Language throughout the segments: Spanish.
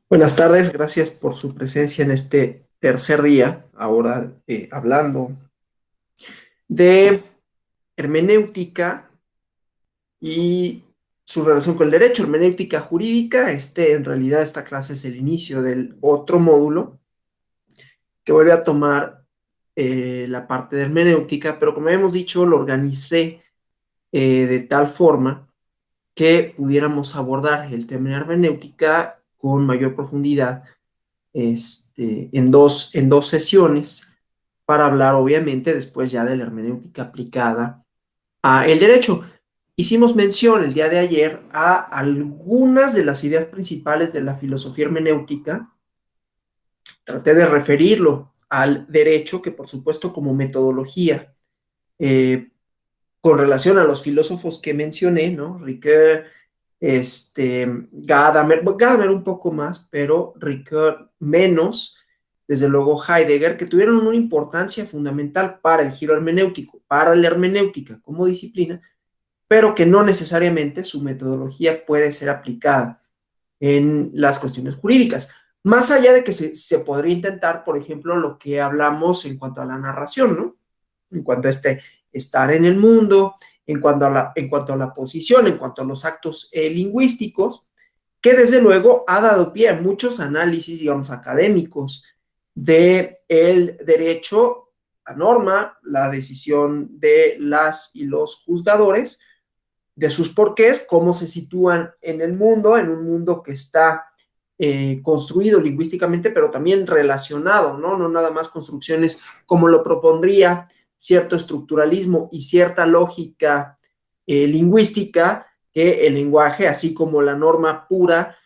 Buenas tardes, gracias por su presencia en este tercer día, ahora hablando de hermenéutica y su relación con el derecho, hermenéutica jurídica. En realidad, esta clase es el inicio del otro módulo que voy a tomar la parte de hermenéutica, pero como hemos dicho, lo organicé de tal forma que pudiéramos abordar el tema de hermenéutica con mayor profundidad en dos sesiones para hablar, obviamente, después ya de la hermenéutica aplicada a el derecho. Hicimos mención el día de ayer a algunas de las ideas principales de la filosofía hermenéutica. Traté de referirlo al derecho, que por supuesto como metodología, eh, con relación a los filósofos que mencioné, ¿no? Ricoeur, Gadamer un poco más, pero Ricoeur menos, desde luego Heidegger, que tuvieron una importancia fundamental para el giro hermenéutico, para la hermenéutica como disciplina, pero que no necesariamente su metodología puede ser aplicada en las cuestiones jurídicas. Más allá de que se podría intentar, por ejemplo, lo que hablamos en cuanto a la narración, ¿no? En cuanto a estar en el mundo, en cuanto a la posición, en cuanto a los actos lingüísticos, que desde luego ha dado pie a muchos análisis, digamos, académicos de el derecho, la norma, la decisión de las y los juzgadores, de sus porqués, cómo se sitúan en el mundo, en un mundo que está construido lingüísticamente, pero también relacionado, ¿no? No nada más construcciones como lo propondría cierto estructuralismo y cierta lógica lingüística, que el lenguaje, así como la norma pura,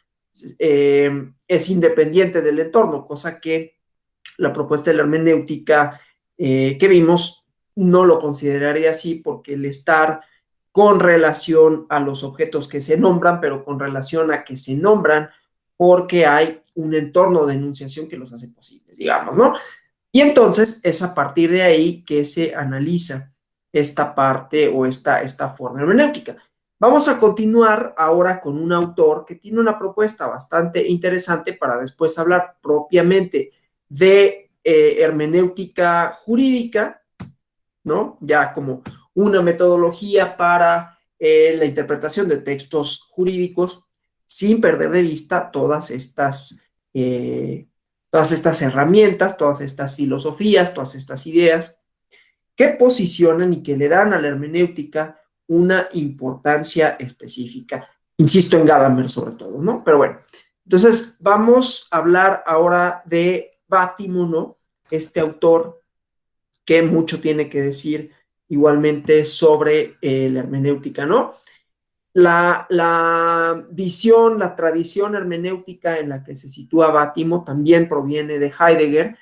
es independiente del entorno, cosa que la propuesta de la hermenéutica que vimos no lo consideraría así, porque el estar con relación a los objetos que se nombran, pero con relación a que se nombran porque hay un entorno de enunciación que los hace posibles, digamos, ¿no? Y entonces es a partir de ahí que se analiza esta parte o esta forma hermenéutica. Vamos a continuar ahora con un autor que tiene una propuesta bastante interesante para después hablar propiamente de hermenéutica jurídica, ¿no? Ya como una metodología para la interpretación de textos jurídicos sin perder de vista todas estas herramientas, todas estas filosofías, todas estas ideas que posicionan y que le dan a la hermenéutica una importancia específica. Insisto en Gadamer sobre todo, ¿no? Pero bueno, entonces vamos a hablar ahora de Bátimo, ¿no? Este autor que mucho tiene que decir igualmente sobre la hermenéutica, ¿no? La visión, la tradición hermenéutica en la que se sitúa Bátimo también proviene de Heidegger,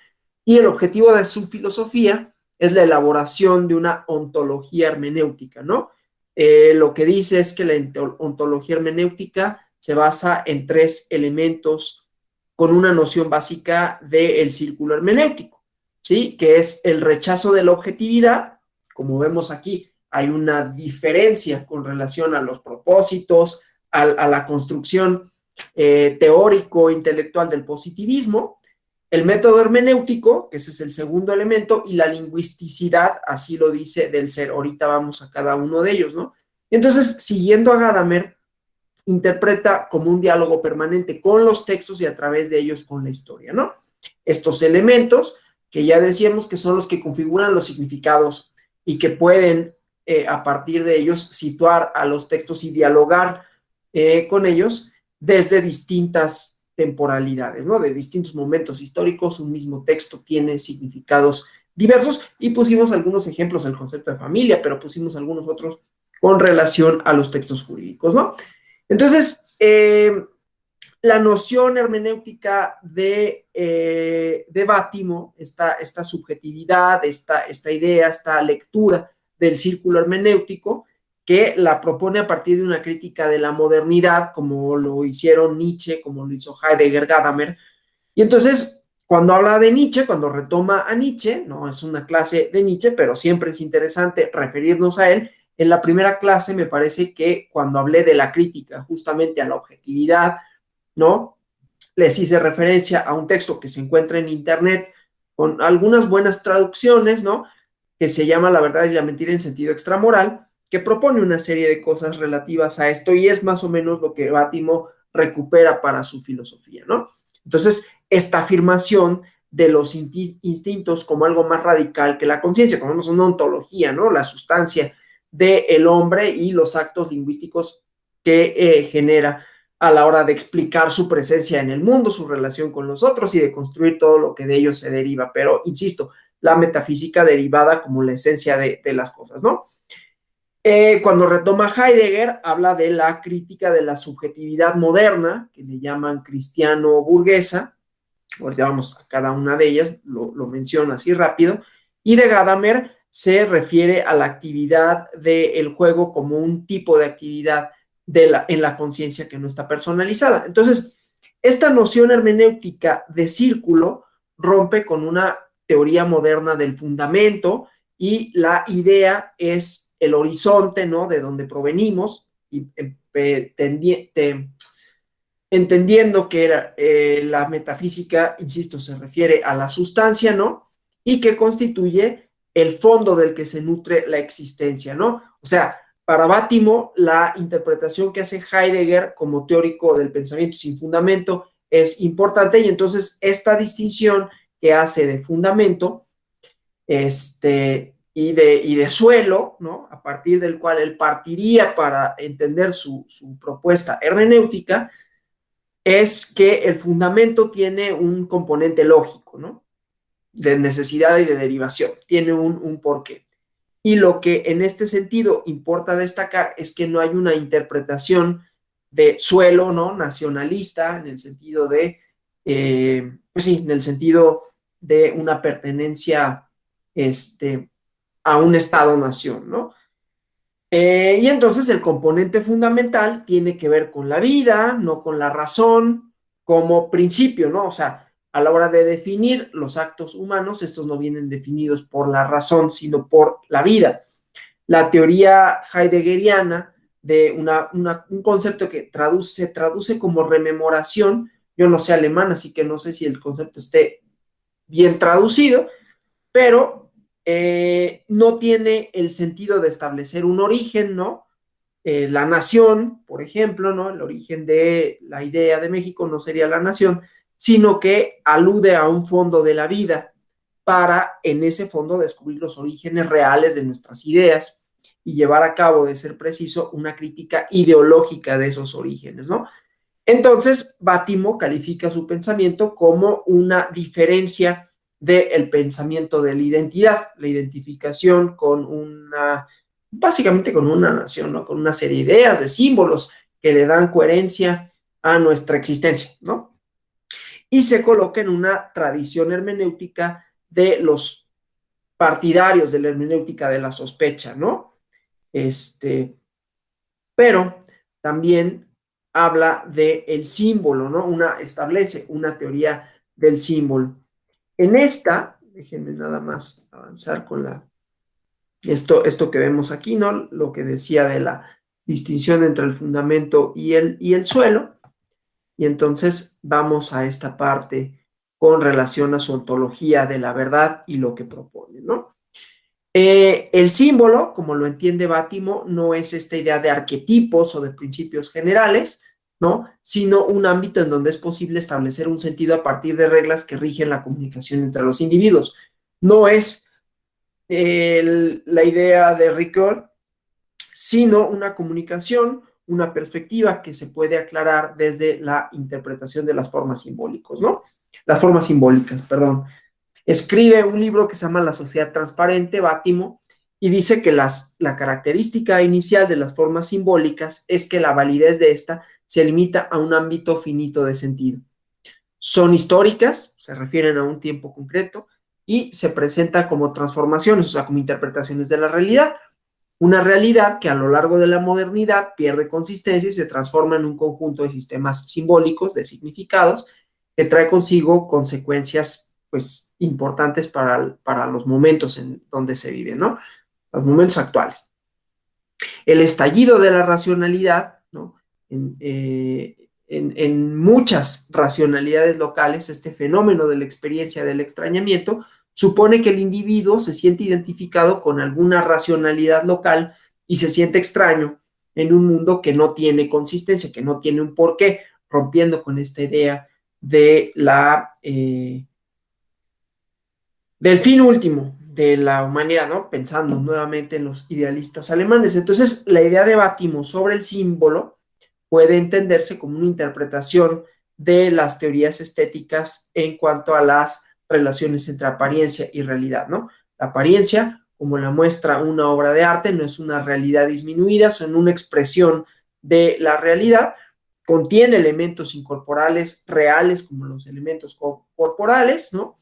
y el objetivo de su filosofía es la elaboración de una ontología hermenéutica, ¿no? Lo que dice es que la ontología hermenéutica se basa en tres elementos con una noción básica del círculo hermenéutico, ¿sí? Que es el rechazo de la objetividad, como vemos aquí, hay una diferencia con relación a los propósitos, a la construcción teórico-intelectual del positivismo, el método hermenéutico, que ese es el segundo elemento, y la lingüisticidad, así lo dice, del ser. Ahorita vamos a cada uno de ellos, ¿no? Entonces, siguiendo a Gadamer, interpreta como un diálogo permanente con los textos y a través de ellos con la historia, ¿no? Estos elementos que ya decíamos que son los que configuran los significados y que pueden a partir de ellos situar a los textos y dialogar con ellos desde distintas temporalidades, ¿no? De distintos momentos históricos, un mismo texto tiene significados diversos y pusimos algunos ejemplos del concepto de familia, pero pusimos algunos otros con relación a los textos jurídicos, ¿no? Entonces, la noción hermenéutica de Bátimo, esta subjetividad, esta idea, esta lectura del círculo hermenéutico, que la propone a partir de una crítica de la modernidad, como lo hicieron Nietzsche, como lo hizo Heidegger, Gadamer. Y entonces, cuando habla de Nietzsche, cuando retoma a Nietzsche, no es una clase de Nietzsche, pero siempre es interesante referirnos a él. En la primera clase me parece que cuando hablé de la crítica justamente a la objetividad, ¿no? Les hice referencia a un texto que se encuentra en internet con algunas buenas traducciones, ¿no? Que se llama La verdad y la mentira en sentido extramoral, que propone una serie de cosas relativas a esto y es más o menos lo que Bátimo recupera para su filosofía, ¿no? Entonces, esta afirmación de los instintos como algo más radical que la conciencia, como vemos una ontología, ¿no? La sustancia del hombre y los actos lingüísticos que genera a la hora de explicar su presencia en el mundo, su relación con los otros y de construir todo lo que de ellos se deriva. Pero, insisto, la metafísica derivada como la esencia de las cosas, ¿no? Cuando retoma Heidegger, habla de la crítica de la subjetividad moderna, que le llaman cristiano-burguesa. Ahorita vamos a cada una de ellas, lo menciono así rápido. Y de Gadamer se refiere a la actividad del juego como un tipo de actividad en la conciencia que no está personalizada. Entonces, esta noción hermenéutica de círculo rompe con una teoría moderna del fundamento y la idea es el horizonte, ¿no? De donde provenimos y entendiendo que la metafísica, insisto, se refiere a la sustancia, ¿no? Y que constituye el fondo del que se nutre la existencia, ¿no? O sea, para Bátimo, la interpretación que hace Heidegger como teórico del pensamiento sin fundamento es importante y entonces esta distinción que hace de fundamento y de suelo, ¿no? A partir del cual él partiría para entender su propuesta hermenéutica, es que el fundamento tiene un componente lógico, ¿no? De necesidad y de derivación, tiene un porqué. Y lo que en este sentido importa destacar es que no hay una interpretación de suelo, ¿no? Nacionalista, en el sentido de, pues sí, en el sentido de una pertenencia a un Estado-nación, ¿no? Y entonces el componente fundamental tiene que ver con la vida, no con la razón, como principio, ¿no? O sea, a la hora de definir los actos humanos, estos no vienen definidos por la razón, sino por la vida. La teoría heideggeriana de un concepto que se traduce como rememoración, yo no sé alemán, así que no sé si el concepto esté bien traducido, pero no tiene el sentido de establecer un origen, ¿no? La nación, por ejemplo, ¿no? El origen de la idea de México no sería la nación, sino que alude a un fondo de la vida para en ese fondo descubrir los orígenes reales de nuestras ideas y llevar a cabo, de ser preciso, una crítica ideológica de esos orígenes, ¿no? Entonces, Bátimo califica su pensamiento como una diferencia del pensamiento de la identidad, la identificación con básicamente con una nación, ¿no? Con una serie de ideas, de símbolos que le dan coherencia a nuestra existencia, ¿no? Y se coloca en una tradición hermenéutica de los partidarios de la hermenéutica de la sospecha, ¿no? Pero también habla del símbolo, ¿no? Establece una teoría del símbolo. En esta, déjenme nada más avanzar con esto que vemos aquí, ¿no? Lo que decía de la distinción entre el fundamento y el suelo. Y entonces vamos a esta parte con relación a su ontología de la verdad y lo que propone, ¿no? El símbolo, como lo entiende Bátimo, no es esta idea de arquetipos o de principios generales, ¿no? Sino un ámbito en donde es posible establecer un sentido a partir de reglas que rigen la comunicación entre los individuos. No es la idea de Ricoeur, sino una comunicación, una perspectiva que se puede aclarar desde la interpretación de las formas simbólicas, ¿no? Las formas simbólicas, perdón. Escribe un libro que se llama La Sociedad Transparente, Bátimo, y dice que la característica inicial de las formas simbólicas es que la validez de esta se limita a un ámbito finito de sentido. Son históricas, se refieren a un tiempo concreto, y se presentan como transformaciones, o sea, como interpretaciones de la realidad. Una realidad que a lo largo de la modernidad pierde consistencia y se transforma en un conjunto de sistemas simbólicos, de significados, que trae consigo consecuencias pues importantes para los momentos en donde se vive, ¿no? Los momentos actuales. El estallido de la racionalidad, ¿no? en muchas racionalidades locales, este fenómeno de la experiencia del extrañamiento supone que el individuo se siente identificado con alguna racionalidad local y se siente extraño en un mundo que no tiene consistencia, que no tiene un porqué, rompiendo con esta idea de del fin último de la humanidad, ¿no? Pensando nuevamente en los idealistas alemanes. Entonces, la idea de Bátimo sobre el símbolo puede entenderse como una interpretación de las teorías estéticas en cuanto a las relaciones entre apariencia y realidad, ¿no? La apariencia, como la muestra una obra de arte, no es una realidad disminuida, son una expresión de la realidad, contiene elementos incorporales reales como los elementos corporales, ¿no?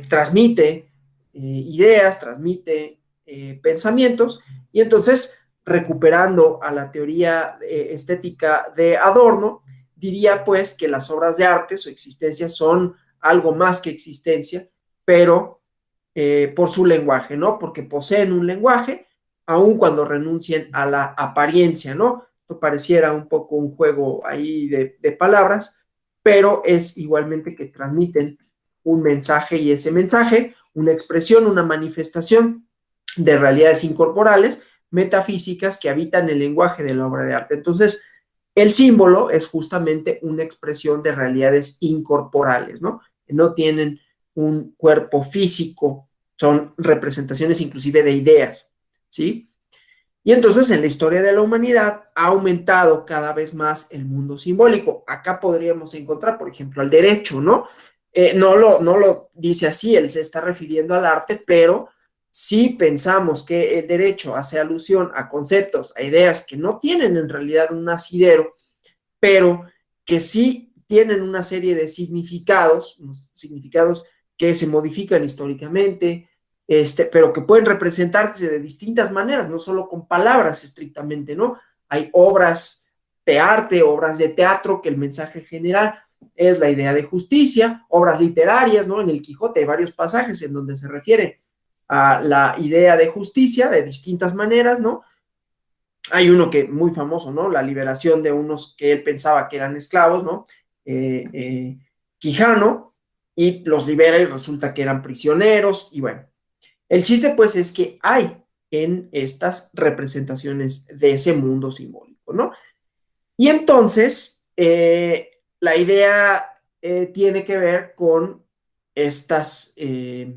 Transmite ideas, transmite pensamientos, y entonces, recuperando a la teoría estética de Adorno, diría pues que las obras de arte, su existencia, son algo más que existencia, pero por su lenguaje, ¿no? Porque poseen un lenguaje, aun cuando renuncien a la apariencia, ¿no? Esto pareciera un poco un juego ahí de palabras, pero es igualmente que transmiten un mensaje, y ese mensaje, una expresión, una manifestación de realidades incorporales, metafísicas, que habitan el lenguaje de la obra de arte. Entonces, el símbolo es justamente una expresión de realidades incorporales, ¿no? Que no tienen un cuerpo físico, son representaciones inclusive de ideas, ¿sí? Y entonces en la historia de la humanidad ha aumentado cada vez más el mundo simbólico. Acá podríamos encontrar, por ejemplo, el derecho, ¿no? No lo dice así, él se está refiriendo al arte, pero si pensamos que el derecho hace alusión a conceptos, a ideas que no tienen en realidad un asidero, pero que sí tienen una serie de significados, unos significados que se modifican históricamente, pero que pueden representarse de distintas maneras, no solo con palabras estrictamente, ¿no? Hay obras de arte, obras de teatro, que el mensaje general es la idea de justicia, obras literarias, ¿no? En el Quijote hay varios pasajes en donde se refiere a la idea de justicia de distintas maneras, ¿no? Hay uno que muy famoso, ¿no? La liberación de unos que él pensaba que eran esclavos, ¿no? Eh, eh, Quijano, y los libera y resulta que eran prisioneros, y bueno, el chiste pues es que hay en estas representaciones de ese mundo simbólico, ¿no? Y entonces, la idea tiene que ver con estas eh,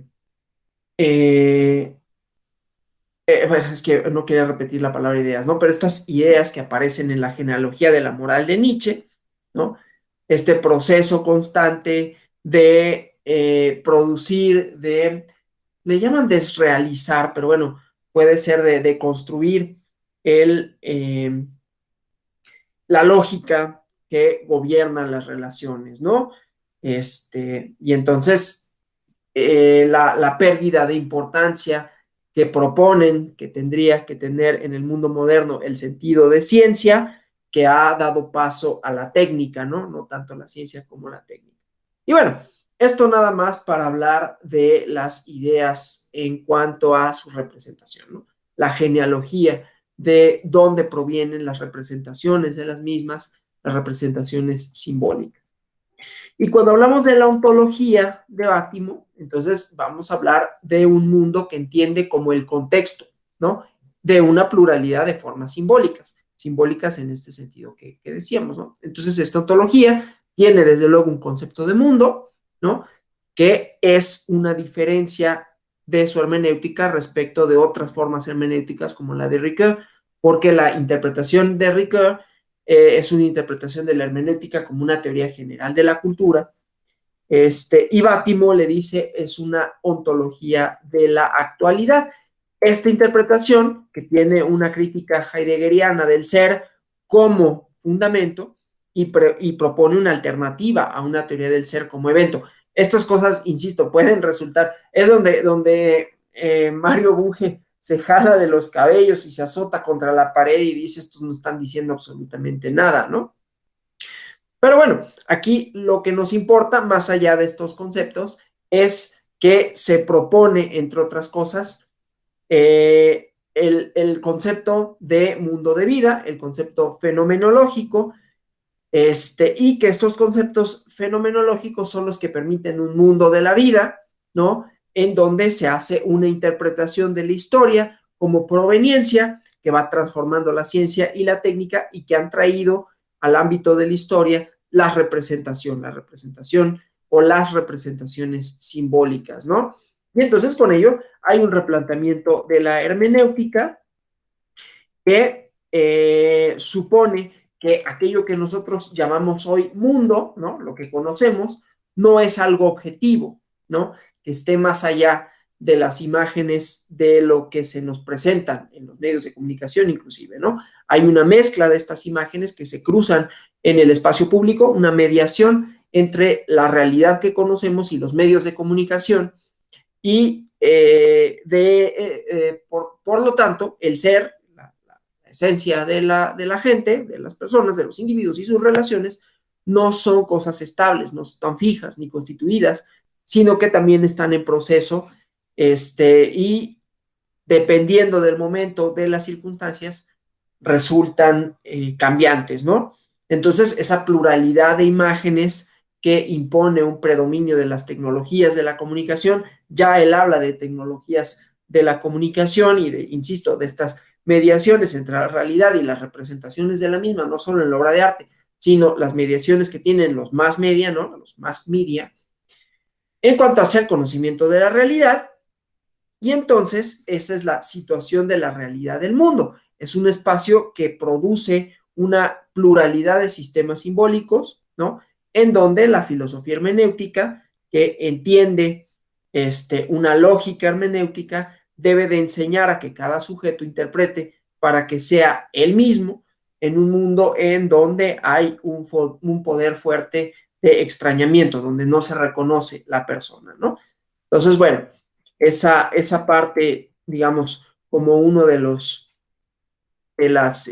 bueno, es que no quería repetir la palabra ideas, ¿no? Pero estas ideas que aparecen en la genealogía de la moral de Nietzsche, ¿no? Este proceso constante de producir, le llaman desrealizar, pero bueno, puede ser de construir el, la lógica que gobierna las relaciones, ¿no? Y entonces la pérdida de importancia que proponen que tendría que tener en el mundo moderno el sentido de ciencia, que ha dado paso a la técnica, ¿no? No tanto la ciencia como la técnica. Y bueno, esto nada más para hablar de las ideas en cuanto a su representación, ¿no? La genealogía de dónde provienen las representaciones de las mismas, las representaciones simbólicas. Y cuando hablamos de la ontología de Bátimo, entonces vamos a hablar de un mundo que entiende como el contexto, ¿no? De una pluralidad de formas simbólicas, simbólicas en este sentido que decíamos, ¿no? Entonces esta ontología tiene desde luego un concepto de mundo, ¿no? Que es una diferencia de su hermenéutica respecto de otras formas hermenéuticas como la de Ricoeur, porque la interpretación de Ricoeur es una interpretación de la hermenéutica como una teoría general de la cultura, y Bátimo le dice es una ontología de la actualidad. Esta interpretación, que tiene una crítica heideggeriana del ser como fundamento y propone una alternativa a una teoría del ser como evento. Estas cosas, insisto, pueden resultar, es donde Mario Bunge se jala de los cabellos y se azota contra la pared y dice, estos no están diciendo absolutamente nada, ¿no? Pero bueno, aquí lo que nos importa, más allá de estos conceptos, es que se propone, entre otras cosas, el concepto de mundo de vida, el concepto fenomenológico, y que estos conceptos fenomenológicos son los que permiten un mundo de la vida, ¿no? En donde se hace una interpretación de la historia como proveniencia que va transformando la ciencia y la técnica y que han traído al ámbito de la historia la representación o las representaciones simbólicas, ¿no? Y entonces con ello hay un replanteamiento de la hermenéutica que supone que aquello que nosotros llamamos hoy mundo, ¿no? Lo que conocemos, no es algo objetivo, ¿no? Que esté más allá de las imágenes de lo que se nos presentan en los medios de comunicación inclusive, ¿no? Hay una mezcla de estas imágenes que se cruzan en el espacio público, una mediación entre la realidad que conocemos y los medios de comunicación y por lo tanto, el ser, la esencia de la gente, de las personas, de los individuos y sus relaciones, no son cosas estables, no están fijas ni constituidas, sino que también están en proceso y dependiendo del momento, de las circunstancias, resultan cambiantes, ¿no? Entonces, esa pluralidad de imágenes que impone un predominio de las tecnologías de la comunicación, ya él habla de tecnologías de la comunicación y insisto, de estas mediaciones entre la realidad y las representaciones de la misma, no solo en la obra de arte, sino las mediaciones que tienen los más media, ¿no? Los más media, en cuanto hacia el conocimiento de la realidad. Y entonces esa es la situación de la realidad del mundo. Es un espacio que produce una pluralidad de sistemas simbólicos, ¿no? En donde la filosofía hermenéutica, que entiende una lógica hermenéutica, debe de enseñar a que cada sujeto interprete para que sea él mismo en un mundo en donde hay un poder fuerte de extrañamiento, donde no se reconoce la persona, ¿no? Entonces, bueno, esa parte, digamos, como uno de las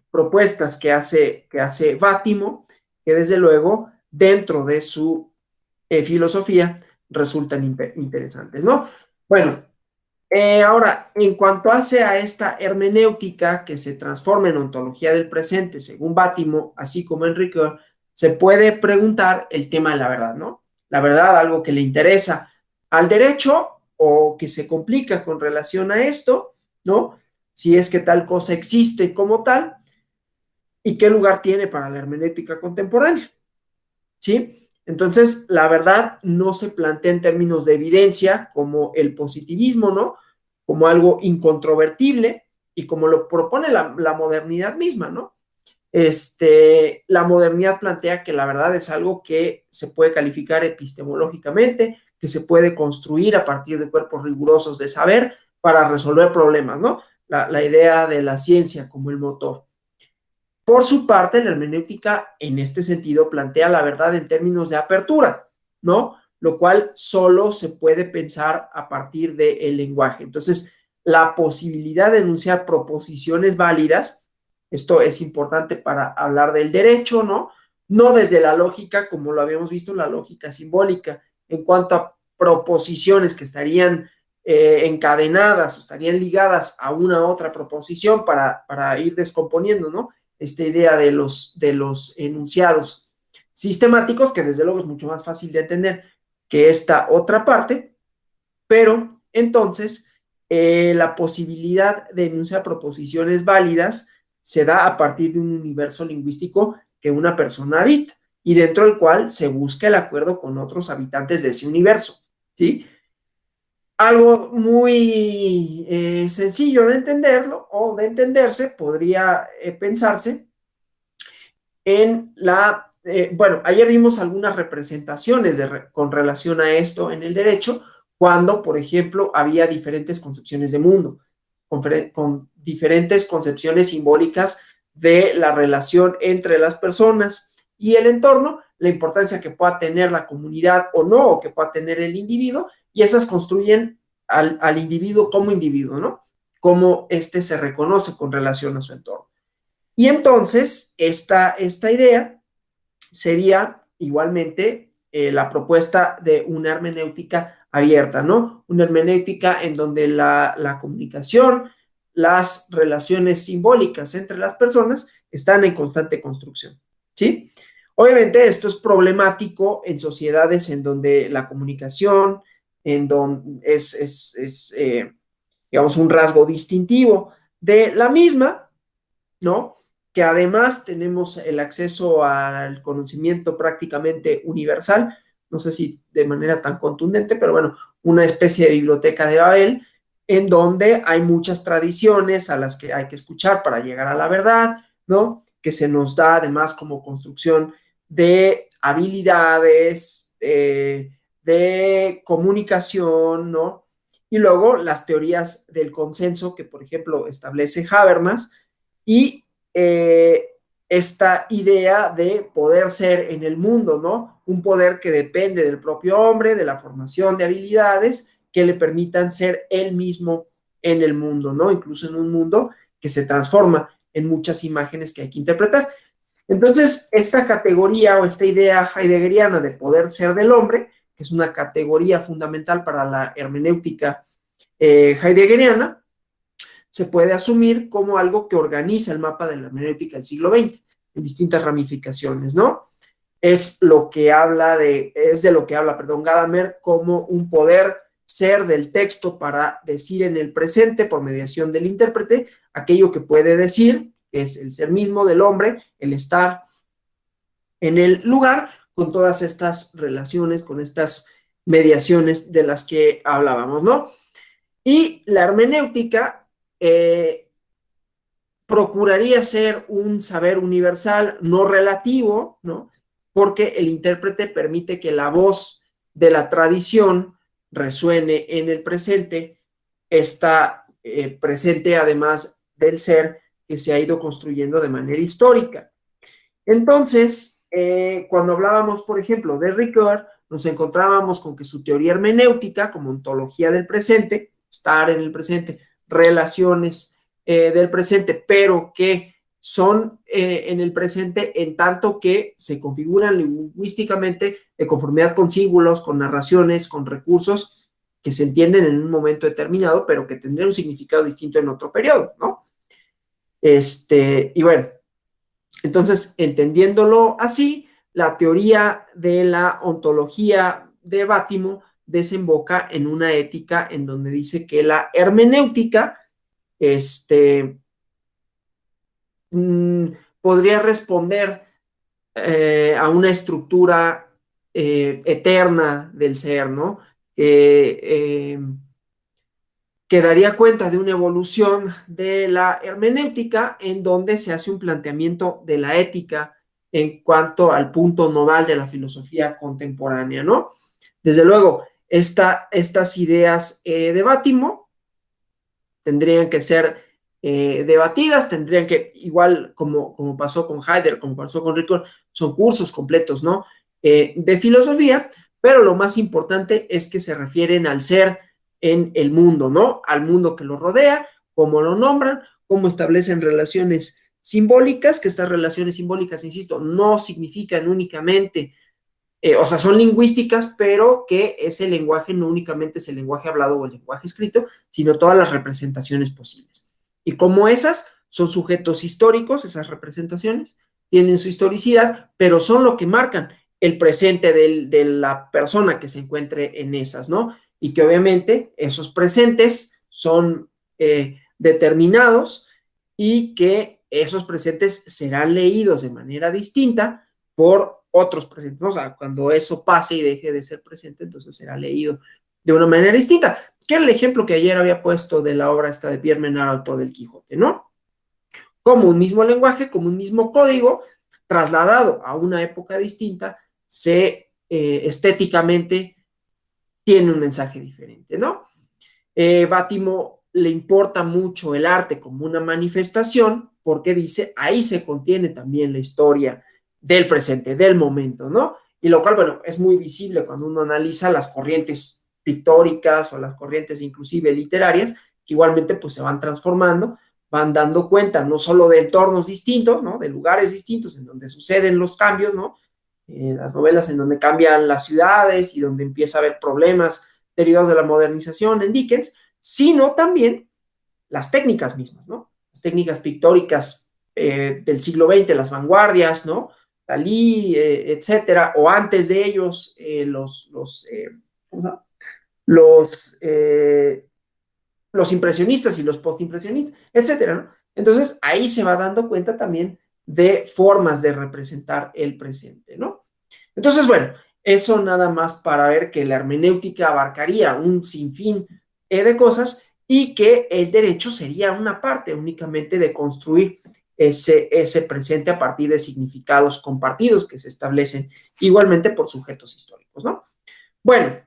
propuestas que hace Bátimo, que desde luego dentro de su filosofía resultan interesantes, ¿no? Bueno, ahora, en cuanto hace a esta hermenéutica que se transforma en ontología del presente, según Bátimo, así como Enrique, se puede preguntar el tema de la verdad, ¿no? La verdad, algo que le interesa al derecho o que se complica con relación a esto, ¿no? Si es que tal cosa existe como tal y qué lugar tiene para la hermenéutica contemporánea, ¿sí? Entonces, la verdad no se plantea en términos de evidencia como el positivismo, ¿no? Como algo incontrovertible y como lo propone la modernidad misma, ¿no? La modernidad plantea que la verdad es algo que se puede calificar epistemológicamente, que se puede construir a partir de cuerpos rigurosos de saber para resolver problemas, ¿no? La idea de la ciencia como el motor. Por su parte, la hermenéutica en este sentido plantea la verdad en términos de apertura, ¿no? Lo cual solo se puede pensar a partir del lenguaje. Entonces, la posibilidad de enunciar proposiciones válidas, esto es importante para hablar del derecho, ¿no? No desde la lógica, como lo habíamos visto, la lógica simbólica, en cuanto a proposiciones que estarían encadenadas o estarían ligadas a una otra proposición para ir descomponiendo, ¿no? Esta idea de los enunciados sistemáticos, que desde luego es mucho más fácil de entender que esta otra parte, pero entonces la posibilidad de enunciar proposiciones válidas se da a partir de un universo lingüístico que una persona habita y dentro del cual se busca el acuerdo con otros habitantes de ese universo, ¿sí? Algo muy sencillo de entenderlo o de entenderse podría pensarse en bueno, ayer vimos algunas representaciones con relación a esto en el derecho, cuando, por ejemplo, había diferentes concepciones de mundo, con diferentes concepciones simbólicas de la relación entre las personas y el entorno, la importancia que pueda tener la comunidad o no, o que pueda tener el individuo, y esas construyen al individuo como individuo, ¿no? Cómo éste se reconoce con relación a su entorno. Y entonces, esta idea sería igualmente la propuesta de una hermenéutica abierta, ¿no? Una hermenéutica en donde la comunicación, las relaciones simbólicas entre las personas están en constante construcción, ¿sí? Obviamente esto es problemático en sociedades en donde la comunicación, en donde digamos, un rasgo distintivo de la misma, ¿no? Que además tenemos el acceso al conocimiento prácticamente universal, no sé si de manera tan contundente, pero bueno, una especie de biblioteca de Babel, en donde hay muchas tradiciones a las que hay que escuchar para llegar a la verdad, ¿no? Que se nos da además como construcción de habilidades, de comunicación, ¿no? Y luego las teorías del consenso que, por ejemplo, establece Habermas, y esta idea de poder ser en el mundo, ¿no? Un poder que depende del propio hombre, de la formación de habilidades que le permitan ser él mismo en el mundo, ¿no? Incluso en un mundo que se transforma en muchas imágenes que hay que interpretar. Entonces, esta categoría o esta idea heideggeriana de poder ser del hombre, que es una categoría fundamental para la hermenéutica heideggeriana, se puede asumir como algo que organiza el mapa de la hermenéutica del siglo XX en distintas ramificaciones, ¿no? Es de lo que habla, perdón, Gadamer como un poder ser del texto para decir en el presente por mediación del intérprete aquello que puede decir, que es el ser mismo del hombre, el estar en el lugar con todas estas relaciones, con estas mediaciones de las que hablábamos, ¿no? Y la hermenéutica procuraría ser un saber universal, no relativo, ¿no? Porque el intérprete permite que la voz de la tradición resuene en el presente, está presente además del ser que se ha ido construyendo de manera histórica. Entonces, cuando hablábamos, por ejemplo, de Ricoeur, nos encontrábamos con que su teoría hermenéutica, como ontología del presente, estar en el presente, relaciones del presente, pero que son en el presente en tanto que se configuran lingüísticamente de conformidad con símbolos, con narraciones, con recursos que se entienden en un momento determinado, pero que tendrían un significado distinto en otro periodo, ¿no? Y bueno, entonces, entendiéndolo así, la teoría de la ontología de Bátimo desemboca en una ética en donde dice que la hermenéutica mm, podría responder a una estructura eterna del ser, ¿no? Que daría cuenta de una evolución de la hermenéutica en donde se hace un planteamiento de la ética en cuanto al punto nodal de la filosofía contemporánea, ¿no? Desde luego, estas ideas de Bátimo tendrían que ser debatidas, tendrían que, igual como pasó con Heidegger, como pasó con Ricoeur, son cursos completos, ¿no? De filosofía, pero lo más importante es que se refieren al ser en el mundo, ¿no? Al mundo que lo rodea, cómo lo nombran, cómo establecen relaciones simbólicas, que estas relaciones simbólicas, insisto, no significan únicamente o sea, son lingüísticas, pero que ese lenguaje no únicamente es el lenguaje hablado o el lenguaje escrito, sino todas las representaciones posibles. Y como esas son sujetos históricos, esas representaciones tienen su historicidad, pero son lo que marcan el presente de la persona que se encuentre en esas, ¿no? Y que obviamente esos presentes son determinados y que esos presentes serán leídos de manera distinta por otros presentes, ¿no? O sea, cuando eso pase y deje de ser presente, entonces será leído de una manera distinta. Que era el ejemplo que ayer había puesto de la obra esta de Pierre Menard, autor del Quijote, ¿no? Como un mismo lenguaje, como un mismo código, trasladado a una época distinta, estéticamente tiene un mensaje diferente, ¿no? Bátimo le importa mucho el arte como una manifestación, porque dice, ahí se contiene también la historia del presente, del momento, ¿no? Y lo cual, bueno, es muy visible cuando uno analiza las corrientes pictóricas o las corrientes inclusive literarias, que igualmente pues se van transformando, van dando cuenta no solo de entornos distintos, ¿no? De lugares distintos en donde suceden los cambios, ¿no? Las novelas en donde cambian las ciudades y donde empieza a haber problemas derivados de la modernización en Dickens, sino también las técnicas mismas, ¿no? Las técnicas pictóricas del siglo XX, las vanguardias, ¿no? Dalí, etcétera, o antes de ellos, los, los impresionistas y los postimpresionistas, etcétera, ¿no? Entonces, ahí se va dando cuenta también de formas de representar el presente, ¿no? Entonces, bueno, eso nada más para ver que la hermenéutica abarcaría un sinfín de cosas y que el derecho sería una parte únicamente de construir ese presente a partir de significados compartidos que se establecen igualmente por sujetos históricos, ¿no? Bueno,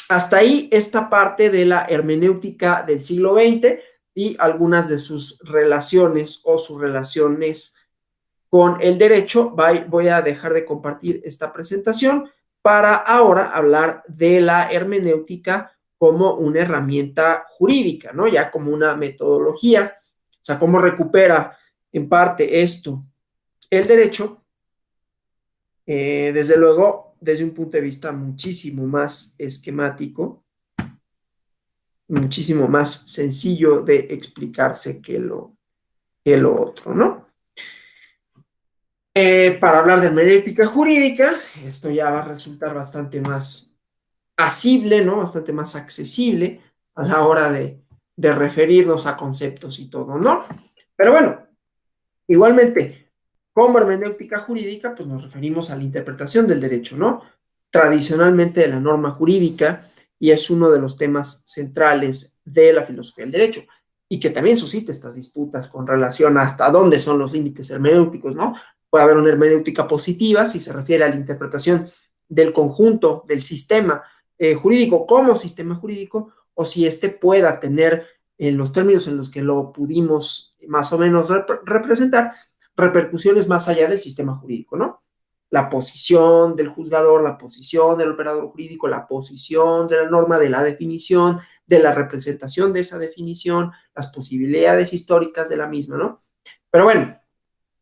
hasta ahí esta parte de la hermenéutica del siglo XX y algunas de sus relaciones o sus relaciones con el derecho. Voy a dejar de compartir esta presentación para ahora hablar de la hermenéutica como una herramienta jurídica, ¿no? Ya como una metodología, o sea, cómo recupera en parte esto el derecho, desde luego, desde un punto de vista muchísimo más esquemático, muchísimo más sencillo de explicarse que lo otro, ¿no? Para hablar de hermenéutica jurídica, esto ya va a resultar bastante más asible, ¿no? Bastante más accesible a la hora de referirnos a conceptos y todo, ¿no? Pero bueno, igualmente, como hermenéutica jurídica, pues nos referimos a la interpretación del derecho, ¿no? Tradicionalmente de la norma jurídica, y es uno de los temas centrales de la filosofía del derecho, y que también suscita estas disputas con relación a hasta dónde son los límites hermenéuticos, ¿no? Puede haber una hermenéutica positiva si se refiere a la interpretación del conjunto, del sistema jurídico como sistema jurídico, o si éste pueda tener, en los términos en los que lo pudimos más o menos representar, repercusiones más allá del sistema jurídico, ¿no? La posición del juzgador, la posición del operador jurídico, la posición de la norma, de la definición, de la representación de esa definición, las posibilidades históricas de la misma, ¿no? Pero bueno,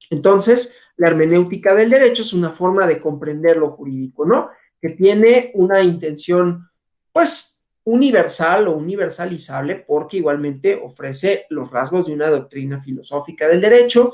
entonces, la hermenéutica del derecho es una forma de comprender lo jurídico, ¿no? Que tiene una intención, pues, universal o universalizable, porque igualmente ofrece los rasgos de una doctrina filosófica del derecho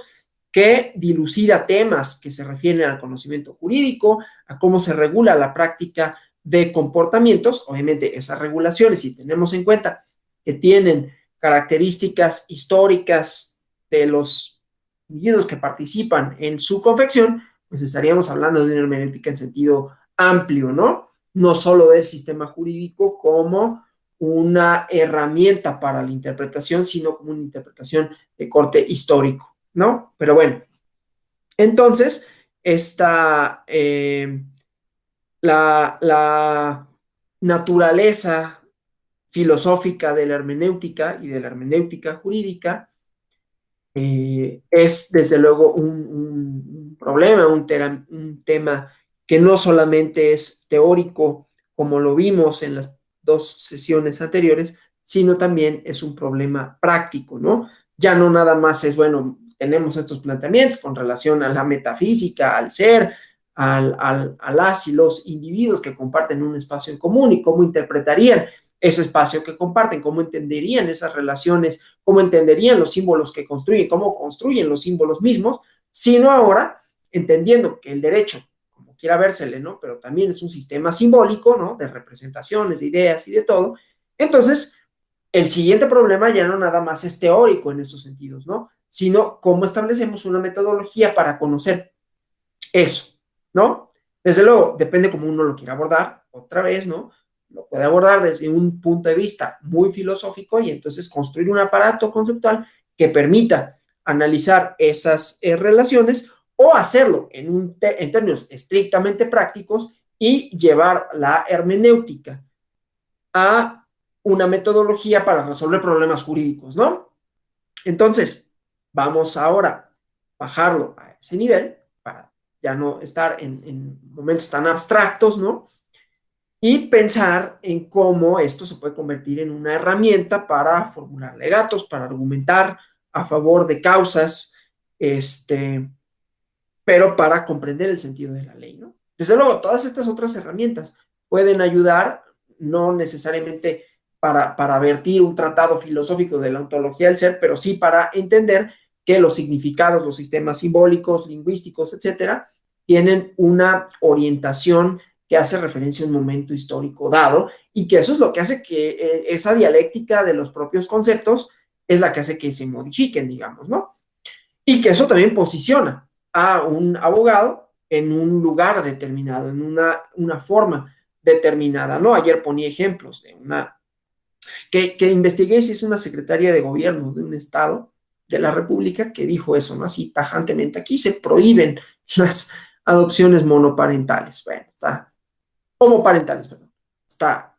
que dilucida temas que se refieren al conocimiento jurídico, a cómo se regula la práctica de comportamientos. Obviamente, esas regulaciones, si tenemos en cuenta que tienen características históricas de los individuos que participan en su confección, pues estaríamos hablando de una hermenéutica en sentido amplio, ¿no? No solo del sistema jurídico como una herramienta para la interpretación, sino como una interpretación de corte histórico, ¿no? Pero bueno, entonces, esta, la naturaleza filosófica de la hermenéutica y de la hermenéutica jurídica es desde luego un problema, un tema que no solamente es teórico, como lo vimos en las dos sesiones anteriores, sino también es un problema práctico, ¿no? Ya no nada más es, bueno, tenemos estos planteamientos con relación a la metafísica, al ser, a las y los individuos que comparten un espacio en común y cómo interpretarían ese espacio que comparten, cómo entenderían esas relaciones, cómo entenderían los símbolos que construyen, cómo construyen los símbolos mismos, sino ahora entendiendo que el derecho, como quiera vérsele, ¿no? Pero también es un sistema simbólico, ¿no? De representaciones, de ideas y de todo. Entonces, el siguiente problema ya no nada más es teórico en esos sentidos, ¿no? Sino cómo establecemos una metodología para conocer eso, ¿no? Desde luego, depende cómo uno lo quiera abordar, otra vez, ¿no? Lo puede abordar desde un punto de vista muy filosófico y entonces construir un aparato conceptual que permita analizar esas relaciones o hacerlo en términos estrictamente prácticos y llevar la hermenéutica a una metodología para resolver problemas jurídicos, ¿no? Entonces, vamos ahora a bajarlo a ese nivel para ya no estar en momentos tan abstractos, ¿no? Y pensar en cómo esto se puede convertir en una herramienta para formular alegatos, para argumentar a favor de causas, pero para comprender el sentido de la ley, ¿no? Desde luego, todas estas otras herramientas pueden ayudar, no necesariamente para vertir un tratado filosófico de la ontología del ser, pero sí para entender que los significados, los sistemas simbólicos, lingüísticos, etcétera, tienen una orientación que hace referencia a un momento histórico dado, y que eso es lo que hace que esa dialéctica de los propios conceptos es la que hace que se modifiquen, digamos, ¿no? Y que eso también posiciona a un abogado en un lugar determinado, en una forma determinada, ¿no? Ayer ponía ejemplos de una, que investigué si es una secretaria de gobierno de un estado de la República que dijo eso, ¿no? Así tajantemente, aquí se prohíben las adopciones monoparentales, bueno, está, homoparentales, perdón, está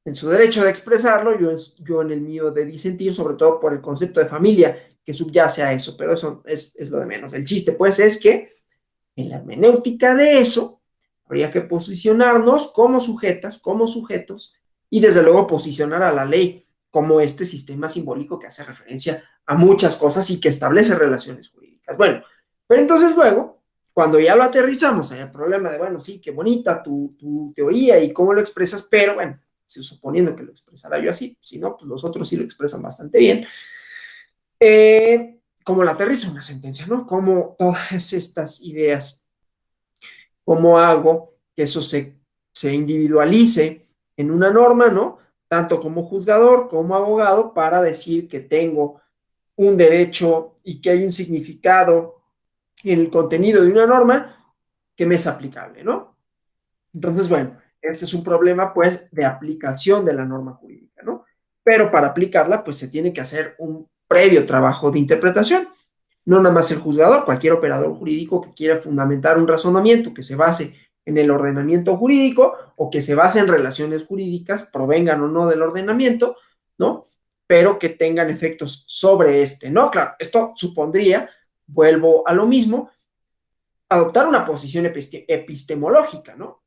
en su derecho de expresarlo, yo en el mío de disentir, sobre todo por el concepto de familia que subyace a eso, pero eso es lo de menos. El chiste, pues, es que en la hermenéutica de eso habría que posicionarnos como sujetas, como sujetos, y desde luego posicionar a la ley como este sistema simbólico que hace referencia a muchas cosas y que establece relaciones jurídicas. Bueno, pero entonces luego, cuando ya lo aterrizamos en el problema de, bueno, sí, qué bonita tu teoría y cómo lo expresas, pero bueno, suponiendo que lo expresara yo así, si no, pues los otros sí lo expresan bastante bien, como la aterrizo en una sentencia, ¿no? Como todas estas ideas, cómo hago que eso se individualice en una norma, ¿no? Tanto como juzgador como abogado, para decir que tengo un derecho y que hay un significado en el contenido de una norma que me es aplicable, ¿no? Entonces, bueno, este es un problema, pues, de aplicación de la norma jurídica, ¿no? Pero para aplicarla, pues, se tiene que hacer un previo trabajo de interpretación. No nada más el juzgador, cualquier operador jurídico que quiera fundamentar un razonamiento que se base en el ordenamiento jurídico o que se base en relaciones jurídicas, provengan o no del ordenamiento, ¿no? Pero que tengan efectos sobre este, ¿no? Claro, esto supondría, vuelvo a lo mismo, adoptar una posición epistemológica, ¿no?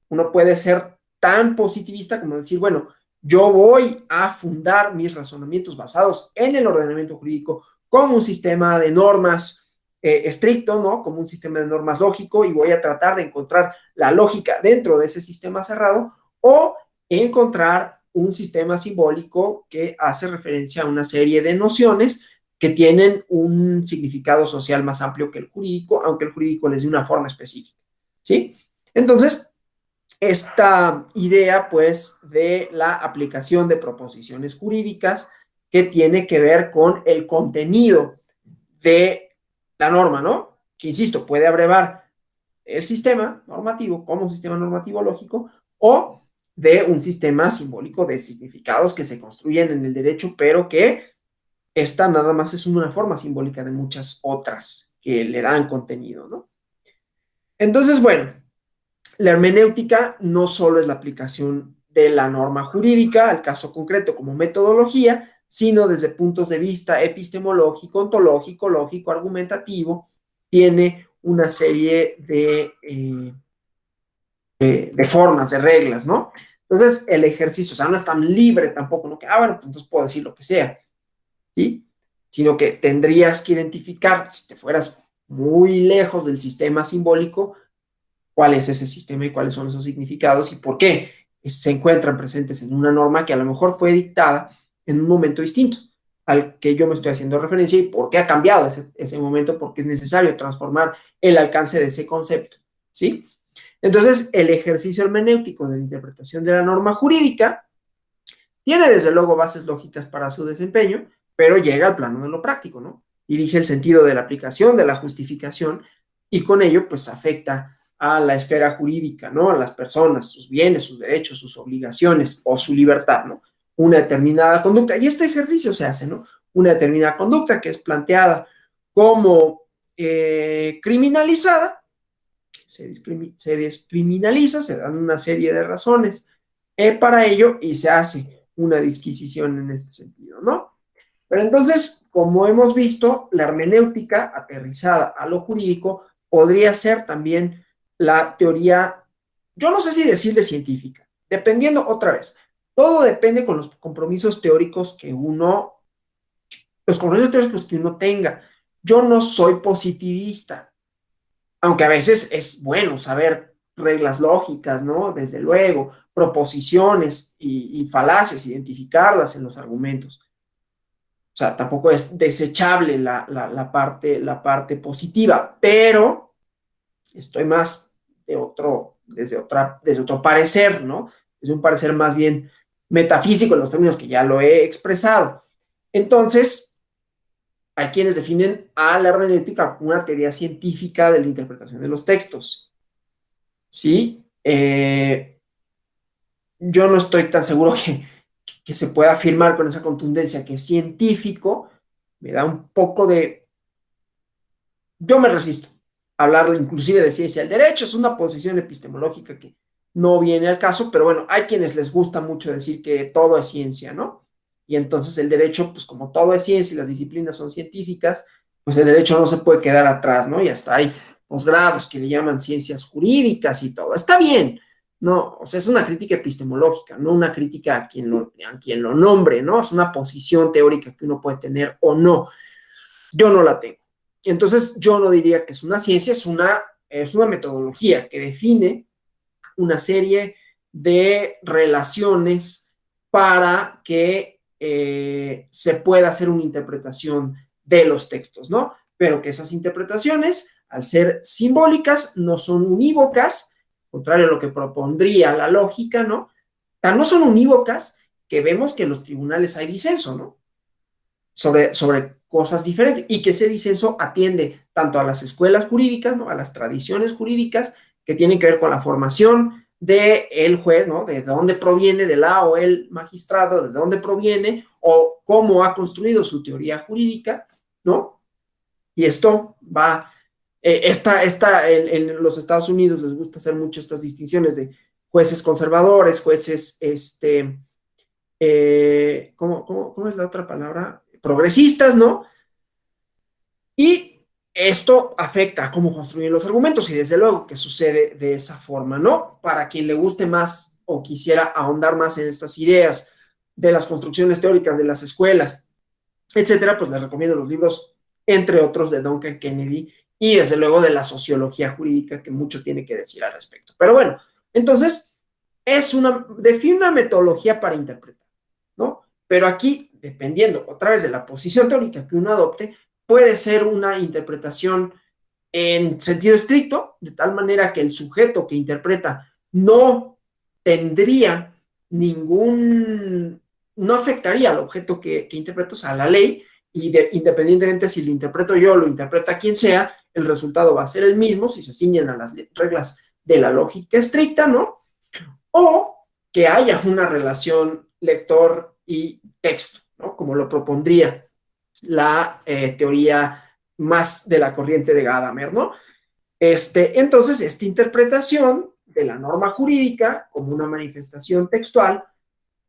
Uno puede ser tan positivista como decir, bueno, yo voy a fundar mis razonamientos basados en el ordenamiento jurídico como un sistema de normas estricto, ¿no? Como un sistema de normas lógico, y voy a tratar de encontrar la lógica dentro de ese sistema cerrado, o encontrar un sistema simbólico que hace referencia a una serie de nociones que tienen un significado social más amplio que el jurídico, aunque el jurídico les dé una forma específica, ¿sí? Entonces, esta idea, pues, de la aplicación de proposiciones jurídicas que tiene que ver con el contenido de la norma, ¿no? Que, insisto, puede abrevar el sistema normativo como sistema normativo lógico, o de un sistema simbólico de significados que se construyen en el derecho, pero que esta nada más es una forma simbólica de muchas otras que le dan contenido, ¿no? Entonces, bueno, la hermenéutica no solo es la aplicación de la norma jurídica al caso concreto como metodología, sino desde puntos de vista epistemológico, ontológico, lógico, argumentativo, tiene una serie de formas, de reglas, ¿no? Entonces, el ejercicio, o sea, no es tan libre tampoco, ¿no? Que, bueno, pues entonces puedo decir lo que sea, ¿sí? Sino que tendrías que identificar, si te fueras muy lejos del sistema simbólico, cuál es ese sistema y cuáles son esos significados y por qué se encuentran presentes en una norma que a lo mejor fue dictada en un momento distinto al que yo me estoy haciendo referencia, y por qué ha cambiado ese momento, porque es necesario transformar el alcance de ese concepto, ¿sí? Entonces, el ejercicio hermenéutico de la interpretación de la norma jurídica tiene desde luego bases lógicas para su desempeño, pero llega al plano de lo práctico, ¿no? Dirige el sentido de la aplicación, de la justificación, y con ello, pues, afecta a la esfera jurídica, ¿no? A las personas, sus bienes, sus derechos, sus obligaciones o su libertad, ¿no? Una determinada conducta. Y este ejercicio se hace, ¿no? Una determinada conducta que es planteada como criminalizada, se descriminaliza, se dan una serie de razones para ello, y se hace una disquisición en este sentido, ¿no? Pero entonces, como hemos visto, la hermenéutica aterrizada a lo jurídico podría ser también la teoría, yo no sé si decirle científica, dependiendo otra vez, todo depende con los compromisos teóricos que uno tenga. Yo no soy positivista, aunque a veces es bueno saber reglas lógicas, ¿no? Desde luego, proposiciones y falacias, identificarlas en los argumentos. O sea, tampoco es desechable la parte positiva, pero estoy más desde otro parecer, ¿no? Desde un parecer más bien metafísico en los términos que ya lo he expresado. Entonces, hay quienes definen a la hermenéutica como una teoría científica de la interpretación de los textos, ¿sí? Yo no estoy tan seguro que se pueda afirmar con esa contundencia que es científico. Me da un poco de... Yo me resisto a hablar inclusive de ciencia del derecho, es una posición epistemológica que no viene al caso, pero bueno, hay quienes les gusta mucho decir que todo es ciencia, ¿no? Y entonces el derecho, pues como todo es ciencia y las disciplinas son científicas, pues el derecho no se puede quedar atrás, ¿no? Y hasta hay posgrados que le llaman ciencias jurídicas y todo. Está bien, ¿no? O sea, es una crítica epistemológica, no una crítica a quien lo nombre, ¿no? Es una posición teórica que uno puede tener o no. Yo no la tengo. Entonces, yo no diría que es una ciencia, es una metodología que define una serie de relaciones para que se pueda hacer una interpretación de los textos, ¿no? Pero que esas interpretaciones, al ser simbólicas, no son unívocas, contrario a lo que propondría la lógica, ¿no? Tan no son unívocas que vemos que en los tribunales hay disenso, ¿no? Sobre cosas diferentes y que ese disenso atiende tanto a las escuelas jurídicas, ¿no? A las tradiciones jurídicas que tienen que ver con la formación del juez, ¿no? De dónde proviene, de la o el magistrado, de dónde proviene o cómo ha construido su teoría jurídica, ¿no? Y esto va, en los Estados Unidos les gusta hacer mucho estas distinciones de jueces conservadores, jueces, ¿cómo es la otra palabra? Progresistas, ¿no? Y esto afecta a cómo construyen los argumentos y desde luego que sucede de esa forma, ¿no? Para quien le guste más o quisiera ahondar más en estas ideas de las construcciones teóricas de las escuelas, etcétera, pues les recomiendo los libros, entre otros, de Duncan Kennedy y desde luego de la sociología jurídica, que mucho tiene que decir al respecto. Pero bueno, entonces, define una metodología para interpretar, ¿no? Pero aquí, dependiendo otra vez de la posición teórica que uno adopte, puede ser una interpretación en sentido estricto, de tal manera que el sujeto que interpreta no tendría ningún, no afectaría al objeto que interpreta, o sea, a la ley, y independientemente si lo interpreto yo o lo interpreta quien sea, el resultado va a ser el mismo si se ciñen a las reglas de la lógica estricta, ¿no? O que haya una relación lector y texto, ¿no? Como lo propondría la teoría más de la corriente de Gadamer, ¿no? Entonces, esta interpretación de la norma jurídica como una manifestación textual,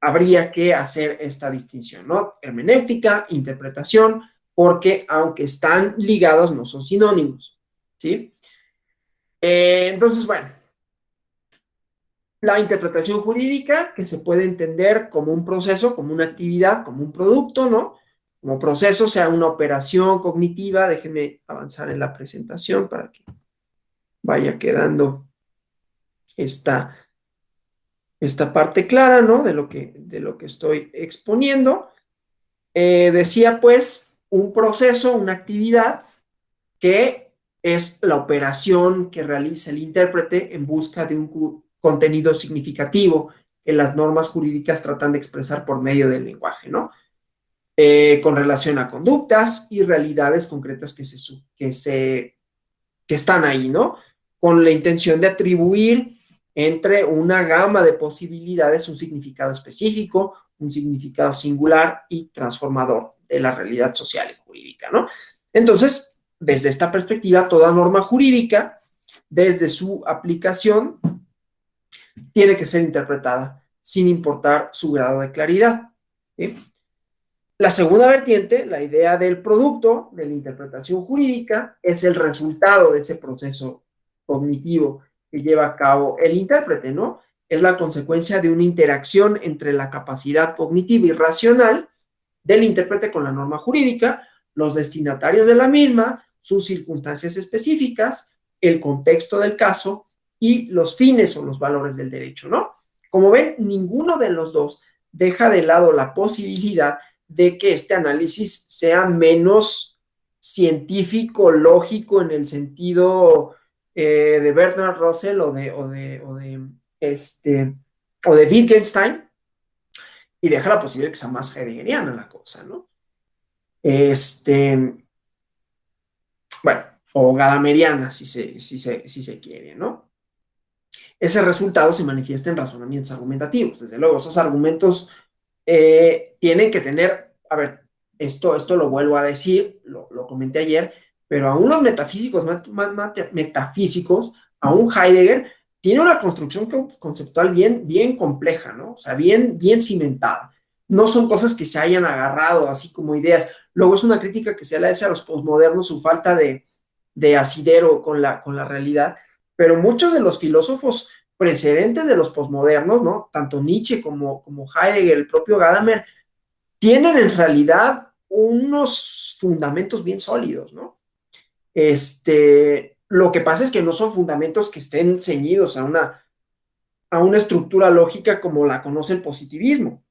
habría que hacer esta distinción, ¿no? Hermenéutica, interpretación, porque aunque están ligados, no son sinónimos, ¿sí? Entonces, bueno, la interpretación jurídica, que se puede entender como un proceso, como una actividad, como un producto, ¿no? Como proceso, o sea, una operación cognitiva. Déjenme avanzar en la presentación para que vaya quedando esta, esta parte clara, ¿no? De lo que estoy exponiendo. Decía, pues, un proceso, una actividad que es la operación que realiza el intérprete en busca de un contenido significativo que las normas jurídicas tratan de expresar por medio del lenguaje, ¿no? Con relación a conductas y realidades concretas que están ahí, ¿no? Con la intención de atribuir entre una gama de posibilidades un significado específico, un significado singular y transformador de la realidad social y jurídica, ¿no? Entonces, desde esta perspectiva, toda norma jurídica, desde su aplicación, tiene que ser interpretada sin importar su grado de claridad, ¿sí? La segunda vertiente, la idea del producto de la interpretación jurídica, es el resultado de ese proceso cognitivo que lleva a cabo el intérprete, ¿no? Es la consecuencia de una interacción entre la capacidad cognitiva y racional del intérprete con la norma jurídica, los destinatarios de la misma, sus circunstancias específicas, el contexto del caso y los fines o los valores del derecho, ¿no? Como ven, ninguno de los dos deja de lado la posibilidad de que este análisis sea menos científico, lógico, en el sentido de Bertrand Russell o de Wittgenstein, y deja la posibilidad que sea más heideggeriana la cosa, ¿no? Bueno, o gadameriana, si se quiere, ¿no? Ese resultado se manifiesta en razonamientos argumentativos. Desde luego, esos argumentos tienen que tener, a ver, esto lo vuelvo a decir, lo comenté ayer, pero aún los metafísicos, metafísicos, aún Heidegger, tiene una construcción conceptual bien compleja, ¿no? O sea, bien cimentada. No son cosas que se hayan agarrado así como ideas. Luego es una crítica que se le hace a los posmodernos, su falta de asidero con la realidad, pero muchos de los filósofos precedentes de los posmodernos, ¿no? Tanto Nietzsche como Heidegger, el propio Gadamer, tienen en realidad unos fundamentos bien sólidos, ¿no? Lo que pasa es que no son fundamentos que estén ceñidos a una estructura lógica como la conoce el positivismo,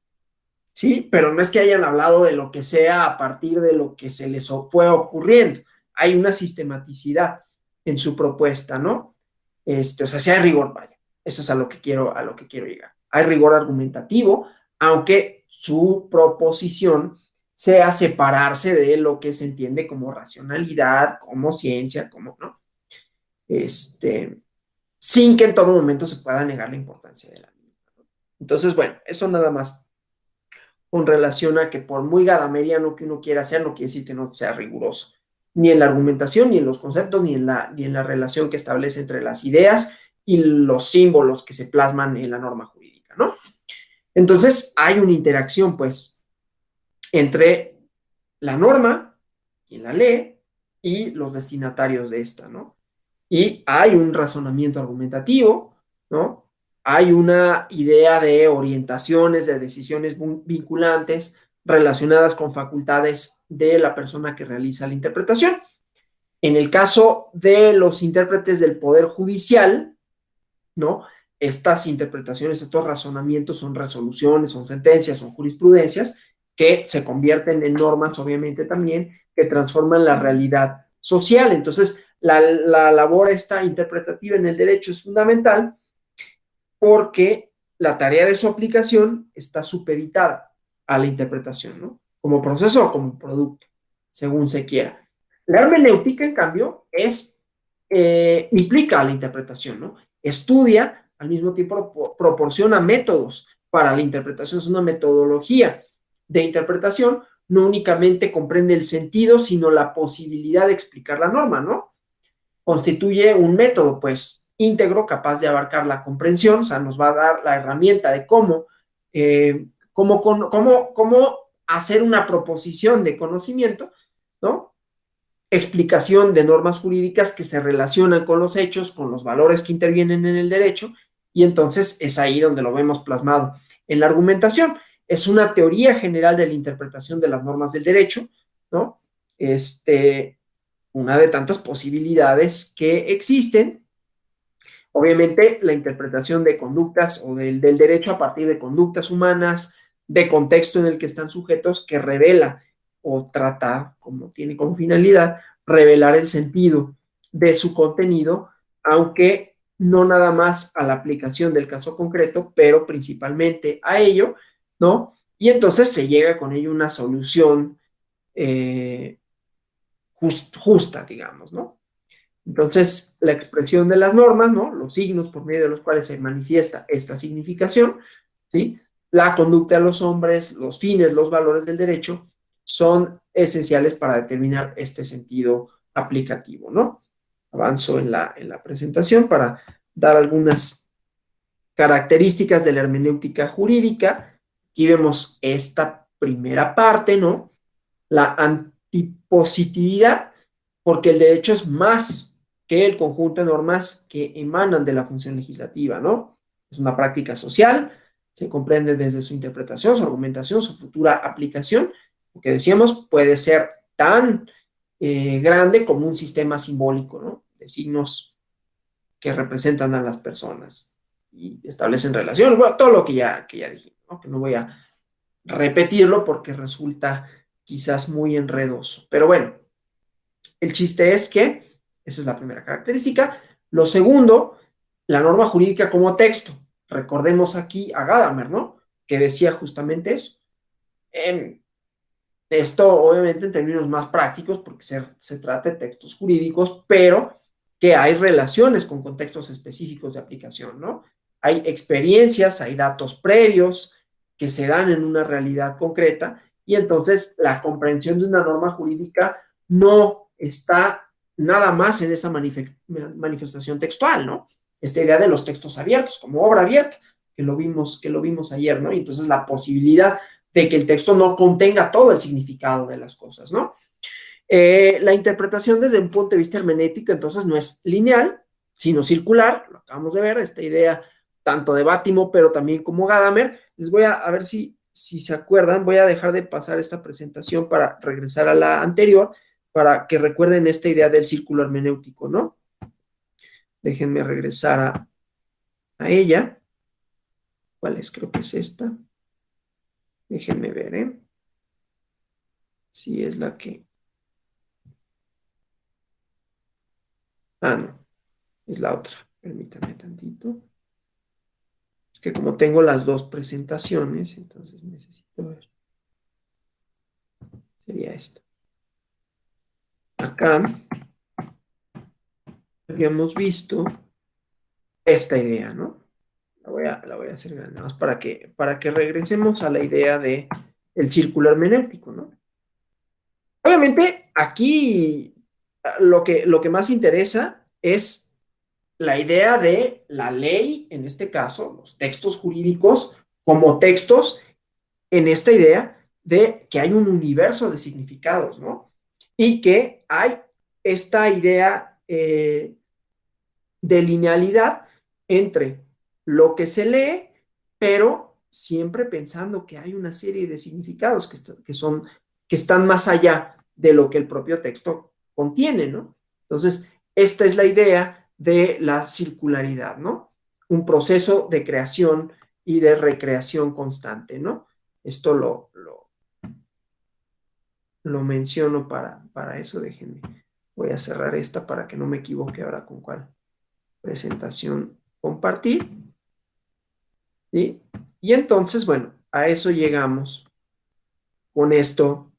¿sí? Pero no es que hayan hablado de lo que sea a partir de lo que se les fue ocurriendo. Hay una sistematicidad en su propuesta, ¿no? O sea, sí hay rigor, vaya. Eso es a lo que quiero llegar. Hay rigor argumentativo, aunque su proposición sea separarse de lo que se entiende como racionalidad, como ciencia, como, ¿no? Sin que en todo momento se pueda negar la importancia de la misma, ¿no? Entonces, bueno, eso nada más con relación a que por muy gadameriano que uno quiera hacer, no quiere decir que no sea riguroso, ni en la argumentación, ni en los conceptos, ni en la relación que establece entre las ideas y los símbolos que se plasman en la norma jurídica, ¿no? Entonces, hay una interacción, pues, entre la norma, quien la lee, y los destinatarios de esta, ¿no? Y hay un razonamiento argumentativo, ¿no? Hay una idea de orientaciones, de decisiones vinculantes relacionadas con facultades de la persona que realiza la interpretación. En el caso de los intérpretes del Poder Judicial, ¿no? Estas interpretaciones, estos razonamientos son resoluciones, son sentencias, son jurisprudencias que se convierten en normas, obviamente también, que transforman la realidad social. Entonces, la labor esta interpretativa en el derecho es fundamental porque la tarea de su aplicación está supeditada a la interpretación, ¿no? Como proceso o como producto, según se quiera. La hermenéutica, en cambio, implica la interpretación, ¿no? Estudia, al mismo tiempo proporciona métodos para la interpretación, es una metodología de interpretación, no únicamente comprende el sentido, sino la posibilidad de explicar la norma, ¿no? Constituye un método, pues, íntegro, capaz de abarcar la comprensión, o sea, nos va a dar la herramienta de cómo hacer una proposición de conocimiento, ¿no? Explicación de normas jurídicas que se relacionan con los hechos, con los valores que intervienen en el derecho, y entonces es ahí donde lo vemos plasmado en la argumentación. Es una teoría general de la interpretación de las normas del derecho, ¿no? Una de tantas posibilidades que existen. Obviamente, la interpretación de conductas o del derecho a partir de conductas humanas, de contexto en el que están sujetos, que revela o trata, como tiene como finalidad, revelar el sentido de su contenido, aunque no nada más a la aplicación del caso concreto, pero principalmente a ello, ¿no? Y entonces se llega con ello a una solución justa, digamos, ¿no? Entonces, la expresión de las normas, ¿no? Los signos por medio de los cuales se manifiesta esta significación, ¿sí? La conducta de los hombres, los fines, los valores del derecho, son esenciales para determinar este sentido aplicativo, ¿no? Avanzo en la presentación para dar algunas características de la hermenéutica jurídica. Aquí vemos esta primera parte, ¿no? La antipositividad, porque el derecho es más que el conjunto de normas que emanan de la función legislativa, ¿no? Es una práctica social, se comprende desde su interpretación, su argumentación, su futura aplicación, lo que decíamos puede ser tan grande como un sistema simbólico, ¿no? De signos que representan a las personas y establecen relación, bueno, todo lo que ya dijimos, ¿no? Que no voy a repetirlo porque resulta quizás muy enredoso. Pero bueno, el chiste es que esa es la primera característica. Lo segundo, la norma jurídica como texto. Recordemos aquí a Gadamer, ¿no? Que decía justamente eso. Esto, obviamente, en términos más prácticos, porque se trata de textos jurídicos, pero que hay relaciones con contextos específicos de aplicación, ¿no? Hay experiencias, hay datos previos que se dan en una realidad concreta, y entonces la comprensión de una norma jurídica no está nada más en esa manifestación textual, ¿no? Esta idea de los textos abiertos, como obra abierta, que lo vimos ayer, ¿no? Y entonces la posibilidad de que el texto no contenga todo el significado de las cosas, ¿no? La interpretación desde un punto de vista hermenéutico, entonces, no es lineal, sino circular, lo acabamos de ver, esta idea tanto de Bátimo, pero también como Gadamer. Les voy a ver si se acuerdan, voy a dejar de pasar esta presentación para regresar a la anterior, para que recuerden esta idea del círculo hermenéutico, ¿no? Déjenme regresar a ella. ¿Cuál es? Creo que es esta. Déjenme ver, ¿eh? Si es la que... Ah, no, es la otra. Permítame tantito. Es que como tengo las dos presentaciones, entonces necesito ver. Sería esta. Acá habíamos visto esta idea, ¿no? La voy a hacer grande, nada más para que regresemos a la idea de el círculo hermenéutico, ¿no? Obviamente, aquí lo que más interesa es la idea de la ley, en este caso, los textos jurídicos, como textos en esta idea de que hay un universo de significados, ¿no? Y que hay esta idea de linealidad entre lo que se lee, pero siempre pensando que hay una serie de significados que están más allá de lo que el propio texto contiene, ¿no? Entonces, esta es la idea de la circularidad, ¿no? Un proceso de creación y de recreación constante, ¿no? Esto lo menciono para eso, déjenme. Voy a cerrar esta para que no me equivoque ahora con cuál presentación compartir. ¿Sí? Y entonces, bueno, a eso llegamos con esto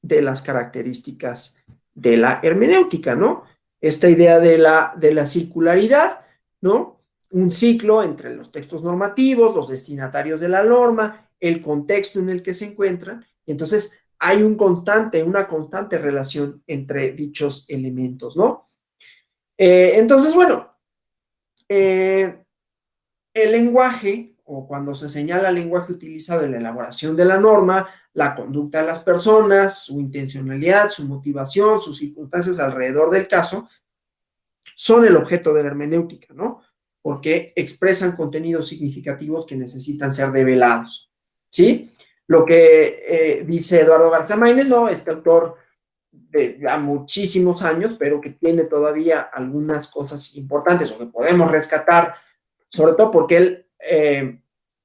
de las características de la hermenéutica, ¿no? Esta idea de la circularidad, ¿no? Un ciclo entre los textos normativos, los destinatarios de la norma, el contexto en el que se encuentran, y entonces hay una constante relación entre dichos elementos, ¿no? Entonces, bueno, el lenguaje, o cuando se señala el lenguaje utilizado en la elaboración de la norma, la conducta de las personas, su intencionalidad, su motivación, sus circunstancias alrededor del caso, son el objeto de la hermenéutica, ¿no? Porque expresan contenidos significativos que necesitan ser develados, ¿sí? Lo que dice Eduardo García Maínez, ¿no? Este autor de ya muchísimos años, pero que tiene todavía algunas cosas importantes o que podemos rescatar, sobre todo porque él,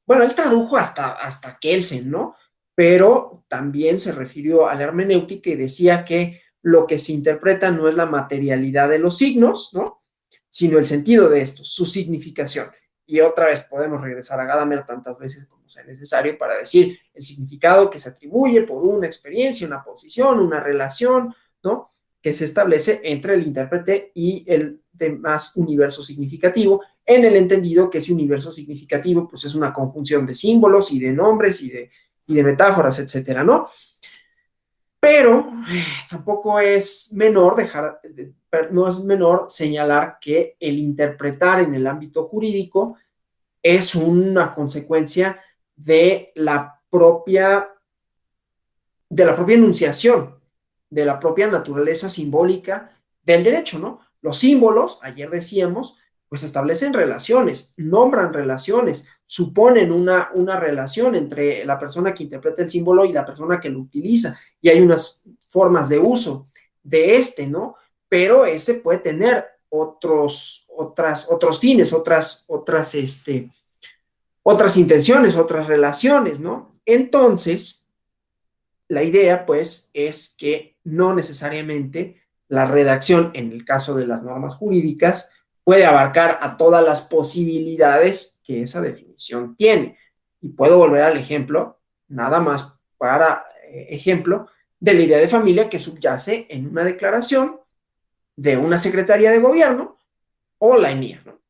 bueno, él tradujo hasta Kelsen, ¿no? Pero también se refirió a la hermenéutica y decía que lo que se interpreta no es la materialidad de los signos, ¿no? Sino el sentido de estos, su significación. Y otra vez podemos regresar a Gadamer tantas veces como sea necesario para decir el significado que se atribuye por una experiencia, una posición, una relación, ¿no? Que se establece entre el intérprete y el demás universo significativo, en el entendido que ese universo significativo pues es una conjunción de símbolos y de nombres y de metáforas, etcétera, ¿no? Pero tampoco es menor no es menor señalar que el interpretar en el ámbito jurídico es una consecuencia de la propia enunciación, de la propia naturaleza simbólica del derecho, ¿no? Los símbolos, ayer decíamos, pues establecen relaciones, nombran relaciones, suponen una relación entre la persona que interpreta el símbolo y la persona que lo utiliza, y hay unas formas de uso de ¿no? Pero ese puede tener otros fines, otras intenciones, otras relaciones, ¿no? Entonces, la idea, pues, es que no necesariamente la redacción, en el caso de las normas jurídicas, puede abarcar a todas las posibilidades que esa definición tiene. Y puedo volver al ejemplo, nada más para ejemplo, de la idea de familia que subyace en una declaración de una secretaría de gobierno o la mía, ¿no?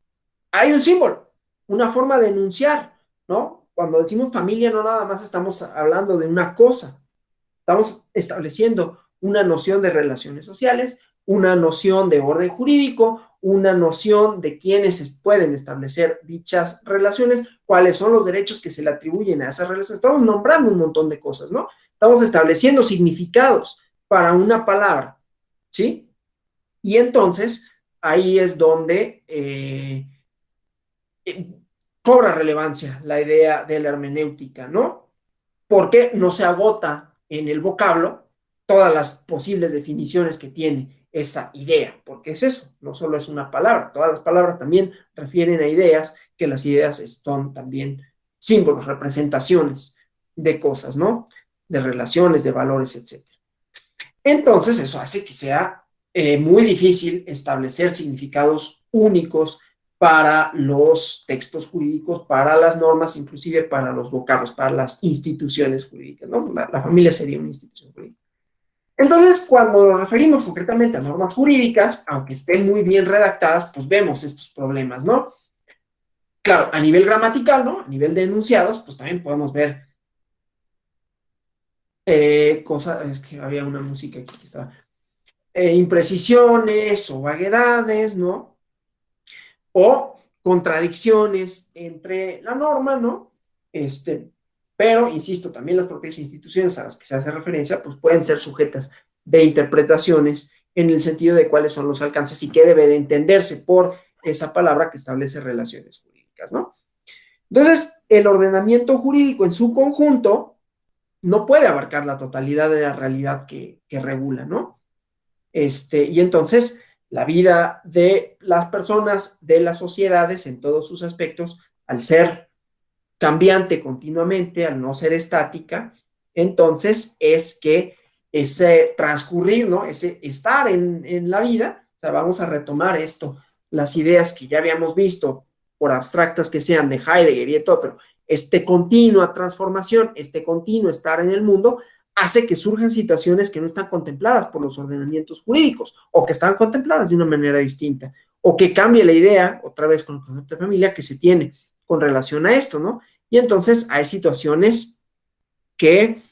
Hay un símbolo, una forma de enunciar, ¿no? Cuando decimos familia, no nada más estamos hablando de una cosa, estamos estableciendo una noción de relaciones sociales, una noción de orden jurídico, una noción de quiénes pueden establecer dichas relaciones, cuáles son los derechos que se le atribuyen a esas relaciones. Estamos nombrando un montón de cosas, ¿no? Estamos estableciendo significados para una palabra, ¿sí? Y entonces ahí es donde cobra relevancia la idea de la hermenéutica, ¿no? Porque no se agota en el vocablo todas las posibles definiciones que tiene esa idea, porque es eso, no solo es una palabra, todas las palabras también refieren a ideas, que las ideas son también símbolos, representaciones de cosas, ¿no? De relaciones, de valores, etcétera. Entonces, eso hace que sea muy difícil establecer significados únicos para los textos jurídicos, para las normas, inclusive para los vocablos, para las instituciones jurídicas, ¿no? La familia sería una institución jurídica. Entonces, cuando nos referimos concretamente a normas jurídicas, aunque estén muy bien redactadas, pues vemos estos problemas, ¿no? Claro, a nivel gramatical, ¿no? A nivel de enunciados, pues también podemos ver cosas, es que había una música aquí que estaba, imprecisiones o vaguedades, ¿no? O contradicciones entre la norma, ¿no? Pero, insisto, también las propias instituciones a las que se hace referencia, pues pueden ser sujetas de interpretaciones en el sentido de cuáles son los alcances y qué debe de entenderse por esa palabra que establece relaciones jurídicas, ¿no? Entonces, el ordenamiento jurídico en su conjunto no puede abarcar la totalidad de la realidad que regula, ¿no? Y entonces la vida de las personas, de las sociedades en todos sus aspectos, al ser cambiante continuamente, al no ser estática, entonces es que ese transcurrir, ¿no? Ese estar en la vida, o sea, vamos a retomar esto, las ideas que ya habíamos visto, por abstractas que sean de Heidegger y de todo, pero continua transformación, continuo estar en el mundo, hace que surjan situaciones que no están contempladas por los ordenamientos jurídicos o que están contempladas de una manera distinta o que cambie la idea, otra vez con el concepto de familia, que se tiene con relación a esto, ¿no? Y entonces hay situaciones que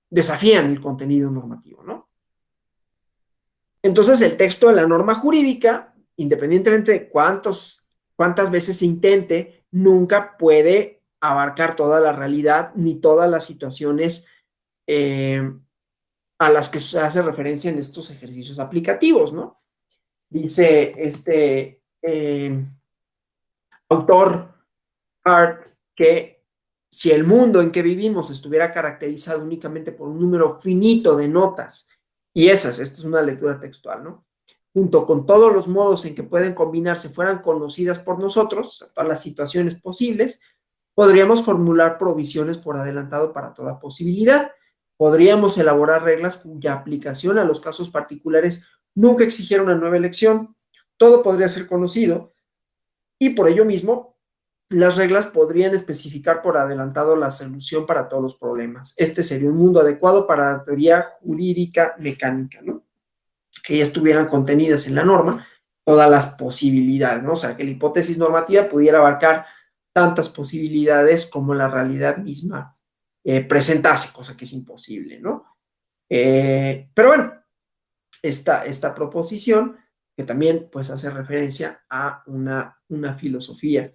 desafían el contenido normativo, ¿no? Entonces el texto de la norma jurídica, independientemente de cuántas veces se intente, nunca puede abarcar toda la realidad ni todas las situaciones a las que se hace referencia en estos ejercicios aplicativos, ¿no? Dice autor Hart que si el mundo en que vivimos estuviera caracterizado únicamente por un número finito de notas, y esta es una lectura textual, ¿no? Junto con todos los modos en que pueden combinarse fueran conocidas por nosotros, o sea, todas las situaciones posibles, podríamos formular provisiones por adelantado para toda posibilidad. Podríamos elaborar reglas cuya aplicación a los casos particulares nunca exigiera una nueva elección. Todo podría ser conocido y por ello mismo las reglas podrían especificar por adelantado la solución para todos los problemas. Este sería un mundo adecuado para la teoría jurídica mecánica, ¿no? Que ya estuvieran contenidas en la norma todas las posibilidades, ¿no? O sea, que la hipótesis normativa pudiera abarcar tantas posibilidades como la realidad misma presentase, cosa que es imposible, ¿no? Pero bueno, esta proposición que también pues hace referencia a una filosofía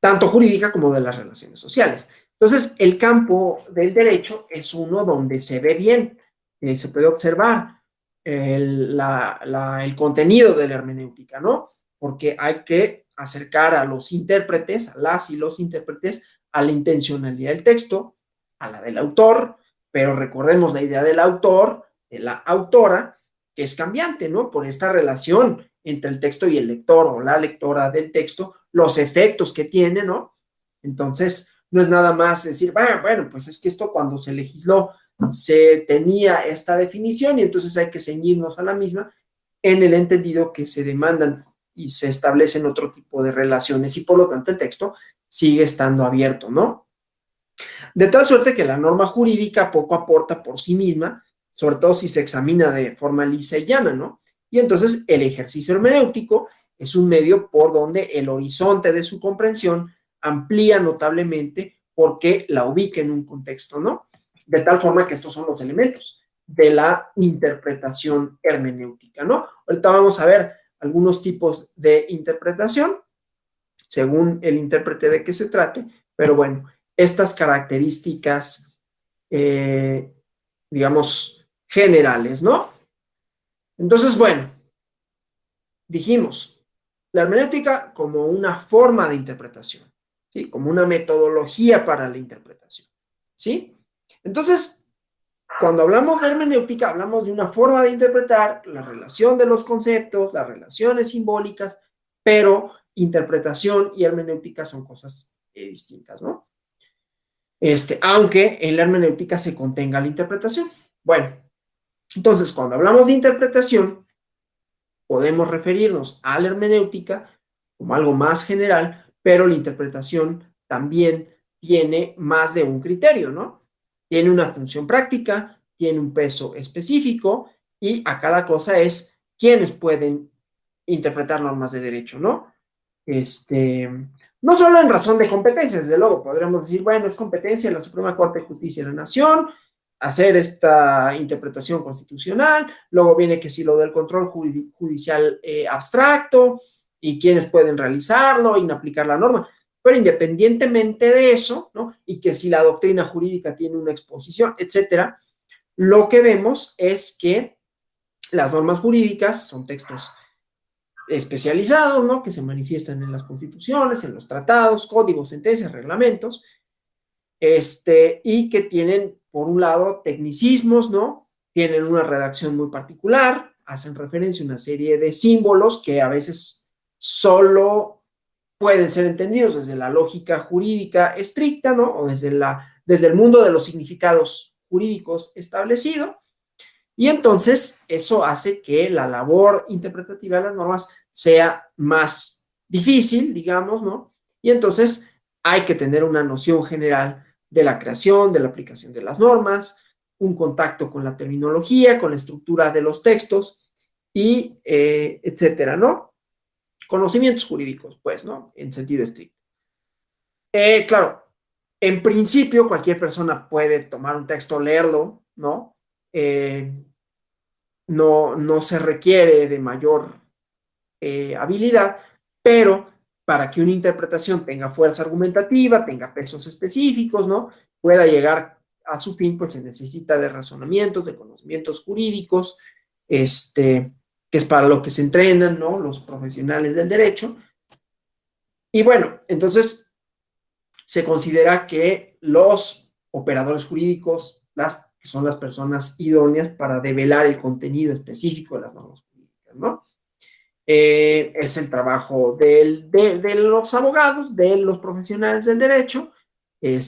tanto jurídica como de las relaciones sociales. Entonces, el campo del derecho es uno donde se ve bien, se puede observar el contenido de la hermenéutica, ¿no? Porque hay que acercar a los intérpretes, a las y los intérpretes, a la intencionalidad del texto, a la del autor, pero recordemos la idea del autor, de la autora, que es cambiante, ¿no? Por esta relación entre el texto y el lector o la lectora del texto, los efectos que tiene, ¿no? Entonces, no es nada más decir, bueno, pues es que esto cuando se legisló se tenía esta definición y entonces hay que ceñirnos a la misma. en el entendido que se demandan y se establecen otro tipo de relaciones y por lo tanto el texto sigue estando abierto, ¿no? De tal suerte que la norma jurídica poco aporta por sí misma, sobre todo si se examina de forma lisa y llana, ¿no? Y entonces el ejercicio hermenéutico es un medio por donde el horizonte de su comprensión amplía notablemente porque la ubica en un contexto, ¿no? De tal forma que estos son los elementos de la interpretación hermenéutica, ¿no? Ahorita vamos a ver algunos tipos de interpretación según el intérprete de qué se trate, pero bueno, estas características, digamos, generales, ¿no? Entonces, bueno, dijimos, la hermenéutica como una forma de interpretación, ¿sí? Como una metodología para la interpretación, ¿sí? Entonces, cuando hablamos de hermenéutica, hablamos de una forma de interpretar la relación de los conceptos, las relaciones simbólicas, pero interpretación y hermenéutica son cosas distintas, ¿no? Aunque en la hermenéutica se contenga la interpretación. Bueno, entonces cuando hablamos de interpretación, podemos referirnos a la hermenéutica como algo más general, pero la interpretación también tiene más de un criterio, ¿no? Tiene una función práctica, tiene un peso específico y a cada cosa es quiénes pueden interpretar normas de derecho, ¿no? No solo en razón de competencia, desde luego, podríamos decir, bueno, es competencia de la Suprema Corte de Justicia de la Nación hacer esta interpretación constitucional, luego viene que si lo del control judicial abstracto y quiénes pueden realizarlo y aplicar la norma, pero independientemente de eso, ¿no? Y que si la doctrina jurídica tiene una exposición, etcétera, lo que vemos es que las normas jurídicas son textos especializados, ¿no? Que se manifiestan en las constituciones, en los tratados, códigos, sentencias, reglamentos, y que tienen, por un lado, tecnicismos, ¿no? Tienen una redacción muy particular, hacen referencia a una serie de símbolos que a veces solo pueden ser entendidos desde la lógica jurídica estricta, ¿no? O desde el mundo de los significados jurídicos establecido. Y entonces eso hace que la labor interpretativa de las normas sea más difícil, digamos, ¿no? Y entonces hay que tener una noción general de la creación, de la aplicación de las normas, un contacto con la terminología, con la estructura de los textos y etcétera, ¿no? Conocimientos jurídicos, pues, ¿no? En sentido estricto. Claro, en principio cualquier persona puede tomar un texto, leerlo, ¿no? No se requiere de mayor habilidad, pero para que una interpretación tenga fuerza argumentativa, tenga pesos específicos, ¿no? Pueda llegar a su fin, pues se necesita de razonamientos, de conocimientos jurídicos, que es para lo que se entrenan, ¿no? Los profesionales del derecho. Y bueno, entonces se considera que los operadores jurídicos, que son las personas idóneas para develar el contenido específico de las normas jurídicas, ¿no? Es el trabajo de los abogados, de los profesionales del derecho, y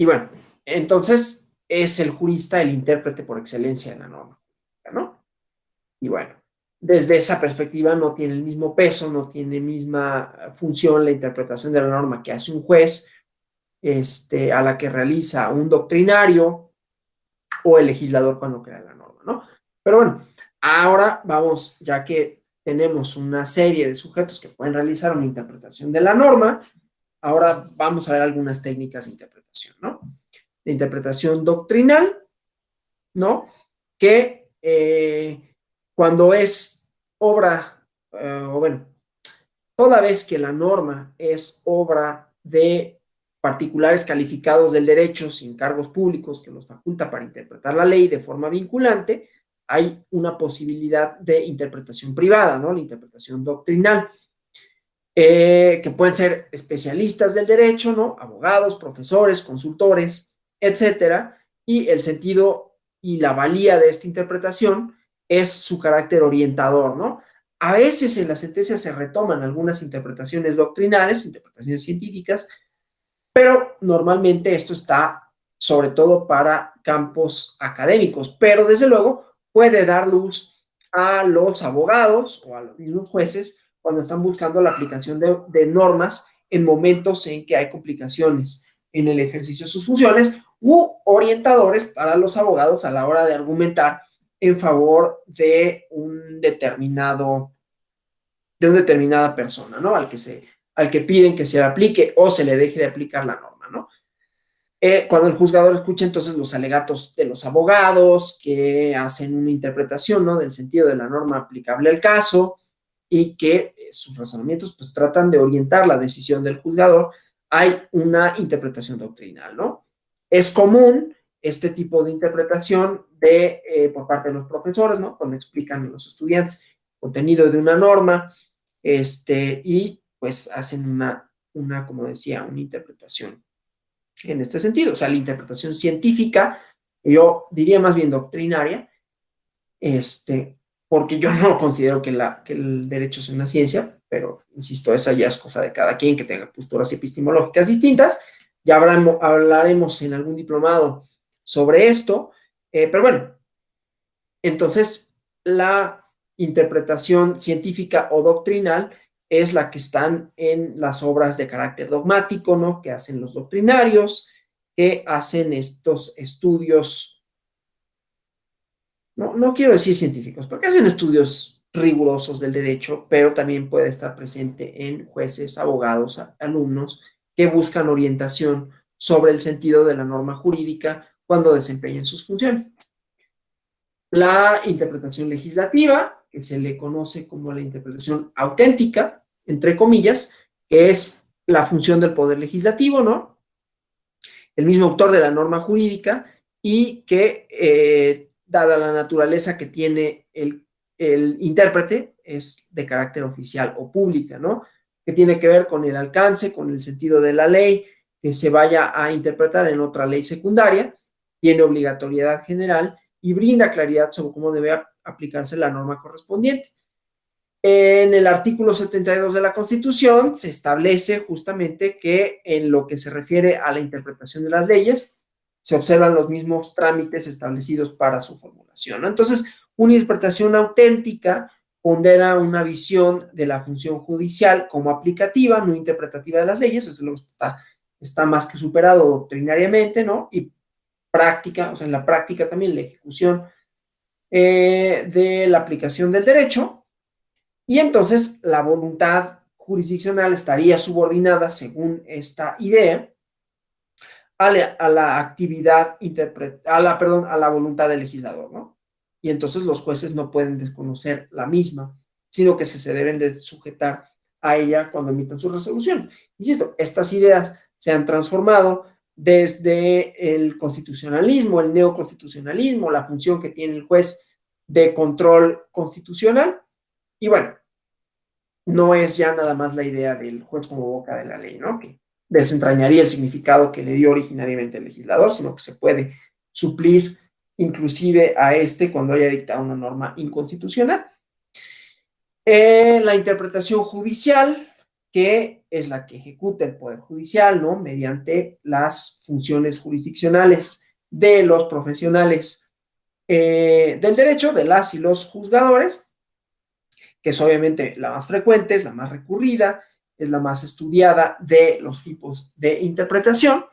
bueno, entonces es el jurista el intérprete por excelencia de la norma, ¿no? Y bueno, desde esa perspectiva no tiene el mismo peso, no tiene misma función la interpretación de la norma que hace un juez, a la que realiza un doctrinario o el legislador cuando crea la norma, ¿no? Pero bueno, ahora vamos, ya que tenemos una serie de sujetos que pueden realizar una interpretación de la norma, ahora vamos a ver algunas técnicas de interpretación, ¿no? De interpretación doctrinal, ¿no? Que cuando es obra, o bueno, toda vez que la norma es obra de particulares calificados del derecho sin cargos públicos que los faculta para interpretar la ley de forma vinculante, hay una posibilidad de interpretación privada, ¿no? La interpretación doctrinal, que pueden ser especialistas del derecho, ¿no? Abogados, profesores, consultores, etcétera, y el sentido y la valía de esta interpretación es su carácter orientador, ¿no? A veces en las sentencias se retoman algunas interpretaciones doctrinales, interpretaciones científicas, pero normalmente esto está sobre todo para campos académicos, pero desde luego puede dar luz a los abogados o a los mismos jueces cuando están buscando la aplicación de normas en momentos en que hay complicaciones en el ejercicio de sus funciones, u orientadores para los abogados a la hora de argumentar en favor de de una determinada persona, ¿no? Al que piden que se le aplique o se le deje de aplicar la norma, ¿no? Cuando el juzgador escucha entonces los alegatos de los abogados que hacen una interpretación, ¿no? Del sentido de la norma aplicable al caso y que sus razonamientos pues tratan de orientar la decisión del juzgador, hay una interpretación doctrinal, ¿no? Es común este tipo de interpretación por parte de los profesores, ¿no? Cuando explican a los estudiantes el contenido de una norma, y pues hacen como decía, una interpretación en este sentido. O sea, la interpretación científica, yo diría más bien doctrinaria, porque yo no considero que el derecho sea una ciencia, pero insisto, esa ya es cosa de cada quien que tenga posturas epistemológicas distintas. Ya hablaremos en algún diplomado sobre esto, pero bueno, entonces la interpretación científica o doctrinal es la que están en las obras de carácter dogmático, ¿no? Que hacen los doctrinarios, que hacen estos estudios, no quiero decir científicos, porque hacen estudios rigurosos del derecho, pero también puede estar presente en jueces, abogados, alumnos que buscan orientación sobre el sentido de la norma jurídica cuando desempeñan sus funciones. La interpretación legislativa, que se le conoce como la interpretación auténtica, entre comillas, que es la función del poder legislativo, ¿no? El mismo autor de la norma jurídica y que, dada la naturaleza que tiene el intérprete, es de carácter oficial o pública, ¿no? Que tiene que ver con el alcance, con el sentido de la ley, que se vaya a interpretar en otra ley secundaria, tiene obligatoriedad general y brinda claridad sobre cómo debe aplicarse la norma correspondiente. En el artículo 72 de la Constitución se establece justamente que en lo que se refiere a la interpretación de las leyes, se observan los mismos trámites establecidos para su formulación, ¿no? Entonces, una interpretación auténtica pondera una visión de la función judicial como aplicativa, no interpretativa de las leyes, eso es lo que está más que superado doctrinariamente, ¿no? Y práctica, o sea, en la práctica también la ejecución de la aplicación del derecho, y entonces la voluntad jurisdiccional estaría subordinada, según esta idea, a la actividad a la voluntad del legislador, ¿no? Y entonces los jueces no pueden desconocer la misma, sino que se deben de sujetar a ella cuando emitan sus resoluciones. Insisto, estas ideas se han transformado desde el constitucionalismo, el neoconstitucionalismo, la función que tiene el juez de control constitucional, y bueno, no es ya nada más la idea del juez como boca de la ley, ¿no? Que desentrañaría el significado que le dio originariamente el legislador, sino que se puede suplir inclusive a este cuando haya dictado una norma inconstitucional. La interpretación judicial, que es la que ejecuta el Poder Judicial, ¿no? Mediante las funciones jurisdiccionales de los profesionales del derecho, de las y los juzgadores, que es obviamente la más frecuente, es la más recurrida, es la más estudiada de los tipos de interpretación,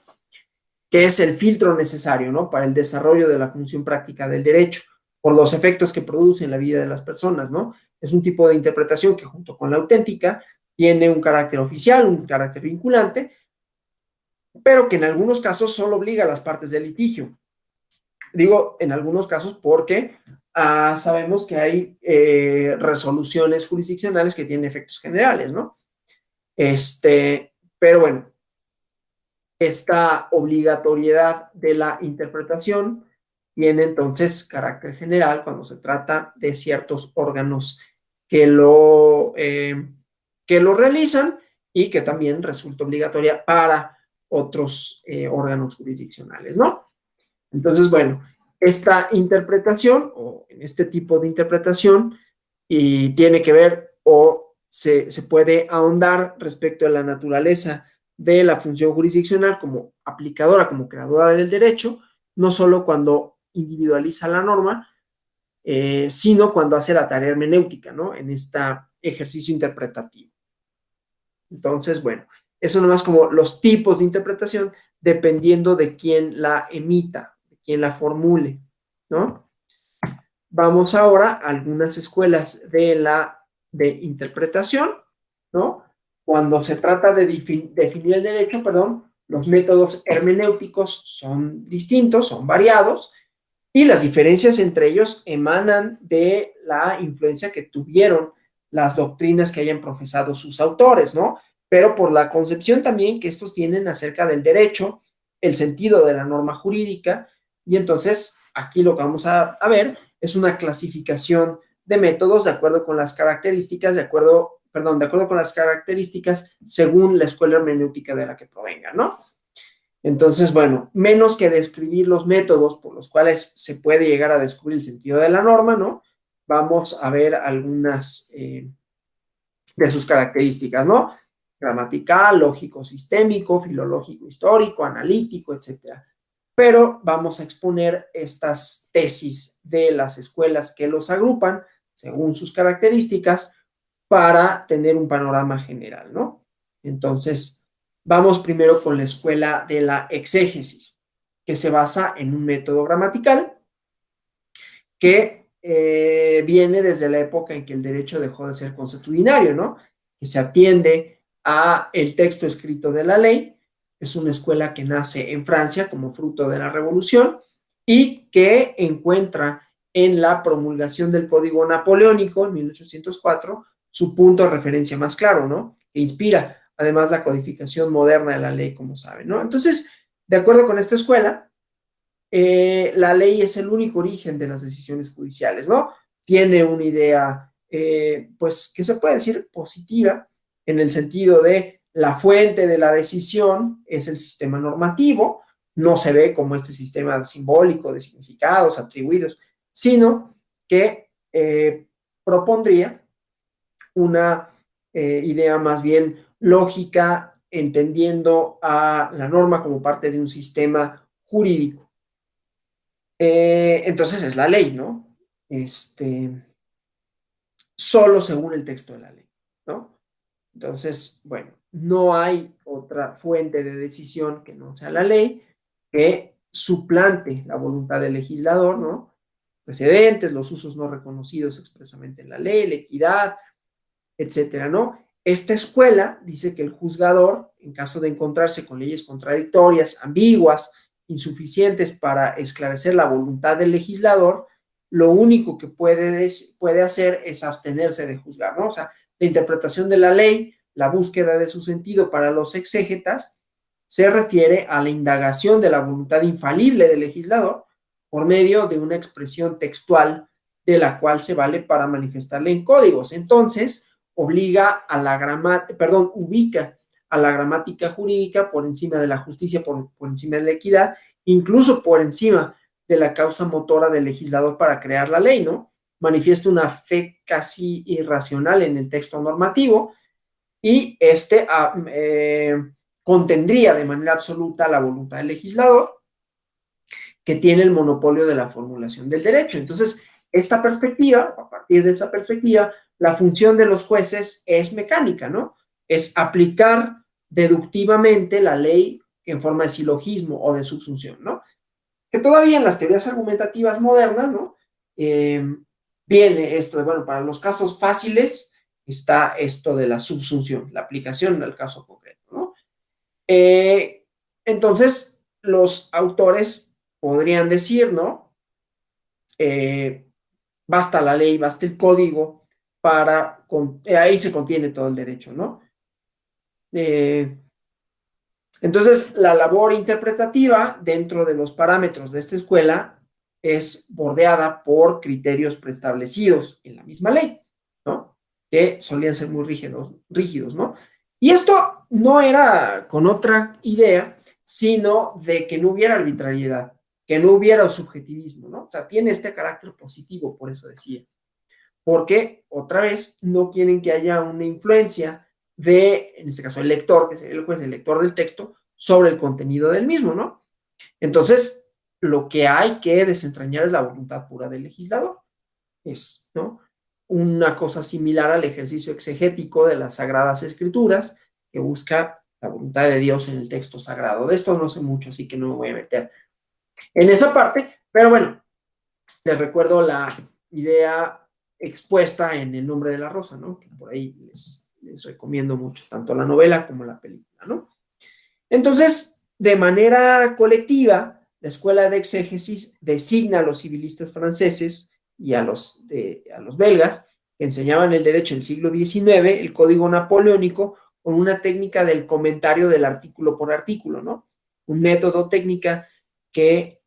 que es el filtro necesario, ¿no? Para el desarrollo de la función práctica del derecho, por los efectos que produce en la vida de las personas, ¿no? Es un tipo de interpretación que junto con la auténtica tiene un carácter oficial, un carácter vinculante, pero que en algunos casos solo obliga a las partes del litigio. Digo en algunos casos porque sabemos que hay resoluciones jurisdiccionales que tienen efectos generales, ¿no? Pero bueno, esta obligatoriedad de la interpretación tiene entonces carácter general cuando se trata de ciertos órganos que que lo realizan, y que también resulta obligatoria para otros órganos jurisdiccionales, ¿no? Entonces, bueno, esta interpretación o en este tipo de interpretación y tiene que ver o se puede ahondar respecto a la naturaleza de la función jurisdiccional como aplicadora, como creadora del derecho, no solo cuando individualiza la norma, sino cuando hace la tarea hermenéutica, ¿no? En este ejercicio interpretativo. Entonces, bueno, eso nomás como los tipos de interpretación dependiendo de quién la emita, de quién la formule, ¿no? Vamos ahora a algunas escuelas de interpretación, ¿no? Cuando se trata de definir el derecho, perdón, los métodos hermenéuticos son distintos, son variados, y las diferencias entre ellos emanan de la influencia que tuvieron las doctrinas que hayan profesado sus autores, ¿no? Pero por la concepción también que estos tienen acerca del derecho, el sentido de la norma jurídica, y entonces aquí lo que vamos a ver es una clasificación de métodos de acuerdo con las características, de acuerdo con las características según la escuela hermenéutica de la que provenga, ¿no? Entonces, bueno, menos que describir los métodos por los cuales se puede llegar a descubrir el sentido de la norma, ¿no? Vamos a ver algunas de sus características, ¿no? Gramatical, lógico sistémico, filológico histórico, analítico, etcétera. Pero vamos a exponer estas tesis de las escuelas que los agrupan según sus características para tener un panorama general, ¿no? Entonces, vamos primero con la escuela de la exégesis, que se basa en un método gramatical que viene desde la época en que el derecho dejó de ser consuetudinario, ¿no? Que se atiende a el texto escrito de la ley. Es una escuela que nace en Francia como fruto de la Revolución y que encuentra en la promulgación del Código Napoleónico en 1804 su punto de referencia más claro, ¿no? Que inspira además la codificación moderna de la ley, como saben, ¿no? Entonces, de acuerdo con esta escuela, la ley es el único origen de las decisiones judiciales, ¿no? Tiene una idea, pues, que se puede decir positiva, en el sentido de la fuente de la decisión es el sistema normativo, no se ve como este sistema simbólico de significados atribuidos, sino que propondría una idea más bien lógica, entendiendo a la norma como parte de un sistema jurídico. Entonces es la ley, ¿no? Solo según el texto de la ley, ¿no? Entonces, bueno, no hay otra fuente de decisión que no sea la ley que suplante la voluntad del legislador, ¿no? Precedentes, los usos no reconocidos expresamente en la ley, la equidad, etcétera, ¿no? Esta escuela dice que el juzgador, en caso de encontrarse con leyes contradictorias, ambiguas, insuficientes para esclarecer la voluntad del legislador, lo único que puede hacer es abstenerse de juzgar, ¿no? O sea, la interpretación de la ley, la búsqueda de su sentido para los exégetas, se refiere a la indagación de la voluntad infalible del legislador por medio de una expresión textual de la cual se vale para manifestarle en códigos. Entonces, ubica a la gramática jurídica por encima de la justicia, por encima de la equidad, incluso por encima de la causa motora del legislador para crear la ley, ¿no? Manifiesta una fe casi irracional en el texto normativo y contendría de manera absoluta la voluntad del legislador, que tiene el monopolio de la formulación del derecho. Entonces, esta perspectiva, a partir de esta perspectiva, la función de los jueces es mecánica, ¿no? Es aplicar deductivamente la ley en forma de silogismo o de subsunción, ¿no? Que todavía en las teorías argumentativas modernas, ¿no? Viene esto de, bueno, para los casos fáciles está esto de la subsunción, la aplicación al caso concreto, ¿no? Entonces, los autores podrían decir, ¿no? Basta la ley, basta el código ahí se contiene todo el derecho, ¿no? Entonces, la labor interpretativa dentro de los parámetros de esta escuela es bordeada por criterios preestablecidos en la misma ley, ¿no? Que solían ser muy rígidos, ¿no? Y esto no era con otra idea, sino de que no hubiera arbitrariedad, que no hubiera subjetivismo, ¿no? O sea, tiene este carácter positivo, por eso decía. Porque, otra vez, no quieren que haya una influencia en este caso, el lector, que sería el juez, el lector del texto, sobre el contenido del mismo, ¿no? Entonces, lo que hay que desentrañar es la voluntad pura del legislador. es, ¿no?, una cosa similar al ejercicio exegético de las Sagradas Escrituras, que busca la voluntad de Dios en el texto sagrado. De esto no sé mucho, así que no me voy a meter en esa parte, pero bueno, les recuerdo la idea expuesta en El nombre de la rosa, ¿no?, que por ahí les recomiendo mucho, tanto la novela como la película, ¿no? Entonces, de manera colectiva, la escuela de exégesis designa a los civilistas franceses y a los belgas que enseñaban el derecho del siglo XIX, el código napoleónico, con una técnica del comentario del artículo por artículo, ¿no? Un método técnica que,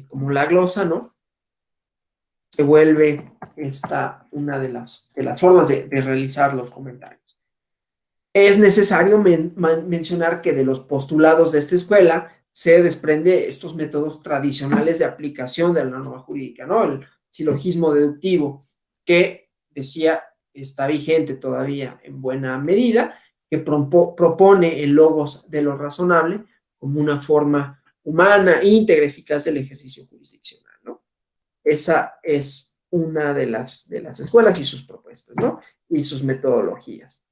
como la glosa, ¿no?, se vuelve una de las formas de realizar los comentarios. Es necesario mencionar que de los postulados de esta escuela se desprende estos métodos tradicionales de aplicación de la norma jurídica, ¿no? El silogismo deductivo, que decía está vigente todavía en buena medida, que propone el logos de lo razonable como una forma humana, íntegra, eficaz del ejercicio jurisdiccional, ¿no? Esa es una de las escuelas y sus propuestas, ¿no?, y sus metodologías.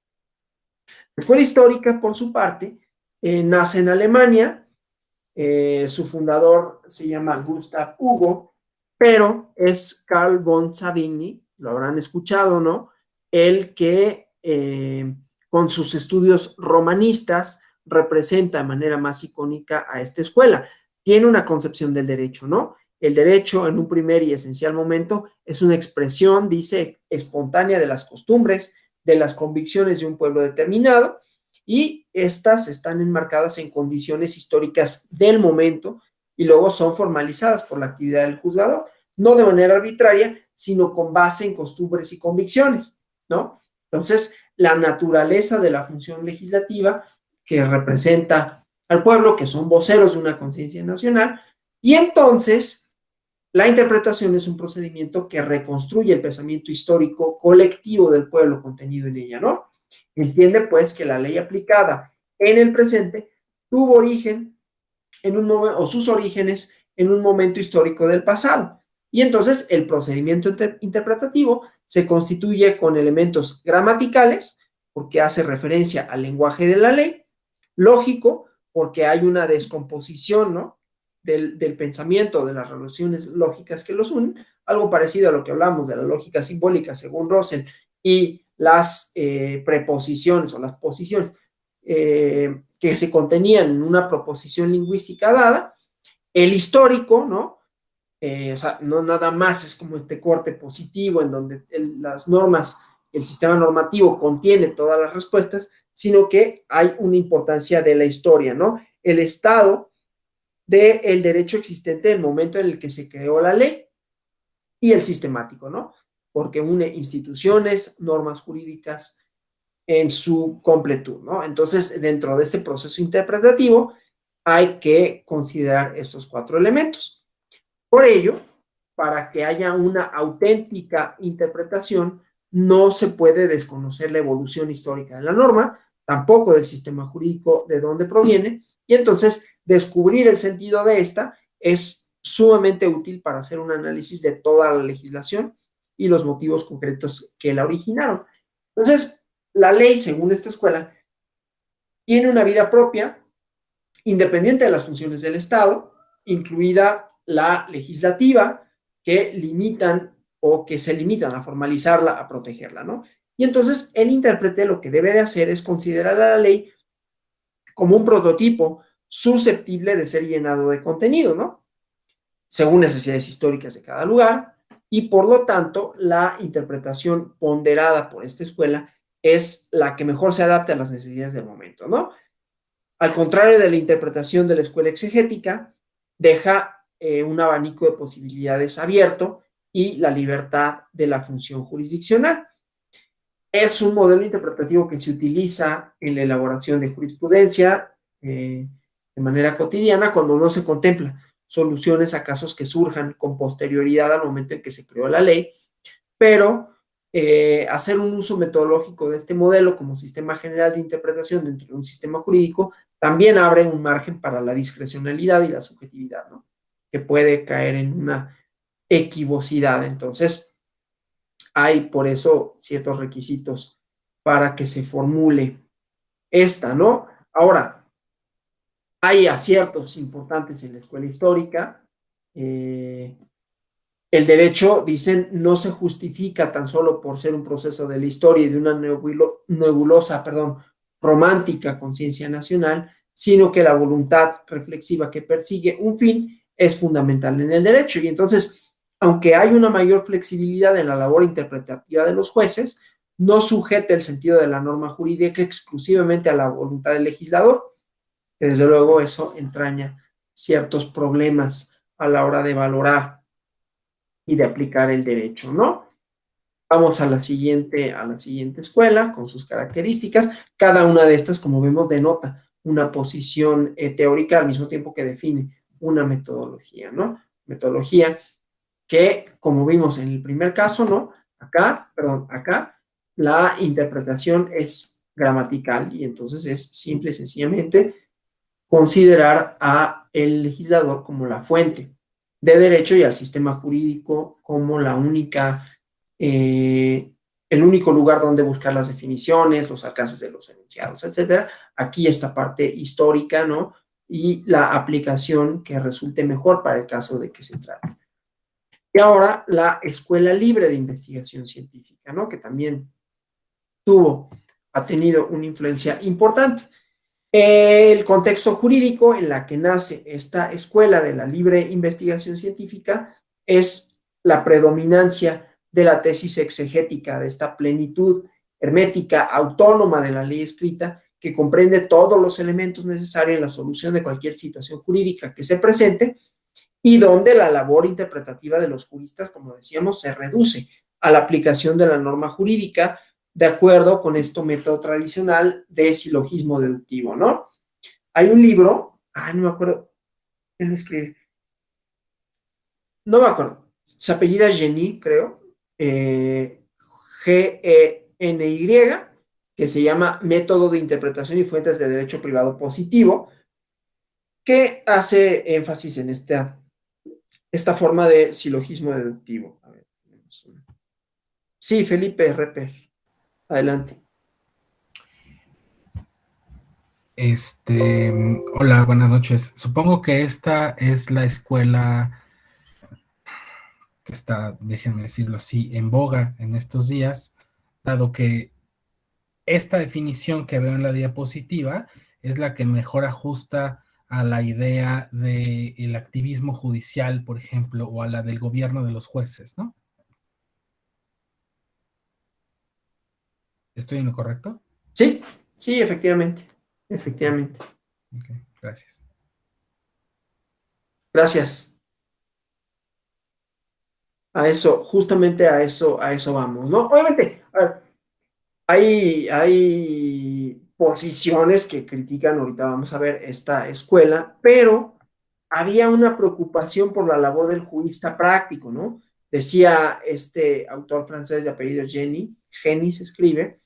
La escuela histórica, por su parte, nace en Alemania. Su fundador se llama Gustav Hugo, pero es Carl von Savigny, lo habrán escuchado, ¿no?, el que con sus estudios romanistas representa de manera más icónica a esta escuela. Tiene una concepción del derecho, ¿no? El derecho, en un primer y esencial momento, es una expresión, dice, espontánea de las costumbres, de las convicciones de un pueblo determinado, y estas están enmarcadas en condiciones históricas del momento y luego son formalizadas por la actividad del juzgador, no de manera arbitraria, sino con base en costumbres y convicciones, ¿no? Entonces, la naturaleza de la función legislativa que representa al pueblo, que son voceros de una conciencia nacional, y entonces la interpretación es un procedimiento que reconstruye el pensamiento histórico colectivo del pueblo contenido en ella, ¿no? Entiende, pues, que la ley aplicada en el presente tuvo origen o sus orígenes en un momento histórico del pasado. Y entonces el procedimiento interpretativo se constituye con elementos gramaticales, porque hace referencia al lenguaje de la ley; lógico, porque hay una descomposición, ¿no?, del pensamiento, de las relaciones lógicas que los unen, algo parecido a lo que hablamos de la lógica simbólica según Russell, y las preposiciones o las posiciones que se contenían en una proposición lingüística dada. El histórico, ¿no? O sea, no nada más es como este corte positivo en donde las normas, el sistema normativo contiene todas las respuestas, sino que hay una importancia de la historia, ¿no? El estado del derecho existente en el momento en el que se creó la ley, y el sistemático, ¿no?, porque une instituciones, normas jurídicas en su completud, ¿no? Entonces, dentro de este proceso interpretativo hay que considerar estos 4 elementos. Por ello, para que haya una auténtica interpretación, no se puede desconocer la evolución histórica de la norma, tampoco del sistema jurídico de dónde proviene, y entonces descubrir el sentido de esta es sumamente útil para hacer un análisis de toda la legislación y los motivos concretos que la originaron. Entonces, la ley, según esta escuela, tiene una vida propia, independiente de las funciones del Estado, incluida la legislativa, que limitan o que se limitan a formalizarla, a protegerla, ¿no? Y entonces el intérprete lo que debe de hacer es considerar a la ley como un prototipo susceptible de ser llenado de contenido, ¿no?, según necesidades históricas de cada lugar, y por lo tanto la interpretación ponderada por esta escuela es la que mejor se adapta a las necesidades del momento, ¿no? Al contrario de la interpretación de la escuela exegética, deja un abanico de posibilidades abierto y la libertad de la función jurisdiccional. Es un modelo interpretativo que se utiliza en la elaboración de jurisprudencia de manera cotidiana cuando no se contempla soluciones a casos que surjan con posterioridad al momento en que se creó la ley, pero hacer un uso metodológico de este modelo como sistema general de interpretación dentro de un sistema jurídico también abre un margen para la discrecionalidad y la subjetividad, ¿no?, que puede caer en una equivocidad. Entonces, hay por eso ciertos requisitos para que se formule esta, ¿no? Ahora, hay aciertos importantes en la escuela histórica. El derecho, dicen, no se justifica tan solo por ser un proceso de la historia y de una nebulosa, romántica conciencia nacional, sino que la voluntad reflexiva que persigue un fin es fundamental en el derecho. Y entonces, aunque hay una mayor flexibilidad en la labor interpretativa de los jueces, no sujeta el sentido de la norma jurídica exclusivamente a la voluntad del legislador, que desde luego eso entraña ciertos problemas a la hora de valorar y de aplicar el derecho, ¿no? Vamos a la siguiente escuela con sus características. Cada una de estas, como vemos, denota una posición teórica al mismo tiempo que define una metodología, ¿no? Metodología que, como vimos en el primer caso, ¿no? Acá, la interpretación es gramatical y entonces es simple y sencillamente considerar a el legislador como la fuente de derecho y al sistema jurídico como la única, el único lugar donde buscar las definiciones, los alcances de los enunciados, etcétera. Aquí esta parte histórica, ¿no? Y la aplicación que resulte mejor para el caso de que se trate. Y ahora la Escuela Libre de Investigación Científica, ¿no? Que también ha tenido una influencia importante. El contexto jurídico en la que nace esta escuela de la libre investigación científica es la predominancia de la tesis exegética, de esta plenitud hermética autónoma de la ley escrita que comprende todos los elementos necesarios en la solución de cualquier situación jurídica que se presente y donde la labor interpretativa de los juristas, como decíamos, se reduce a la aplicación de la norma jurídica de acuerdo con este método tradicional de silogismo deductivo, ¿no? Hay un libro, no me acuerdo, ¿quién lo escribe? No me acuerdo, se apellida Geny, creo, Geny, que se llama Método de Interpretación y Fuentes de Derecho Privado Positivo, que hace énfasis en esta forma de silogismo deductivo. A ver, sí, Felipe Reper, adelante. Hola, buenas noches. Supongo que esta es la escuela que está, déjenme decirlo así, en boga en estos días, dado que esta definición que veo en la diapositiva es la que mejor ajusta a la idea del activismo judicial, por ejemplo, o a la del gobierno de los jueces, ¿no? ¿Estoy en lo correcto? Sí, sí, efectivamente, efectivamente. Ok, gracias. Gracias. A eso, justamente a eso vamos, ¿no? Obviamente, a ver, hay posiciones que critican, ahorita vamos a ver esta escuela, pero había una preocupación por la labor del jurista práctico, ¿no? Decía este autor francés de apellido Geny se escribe,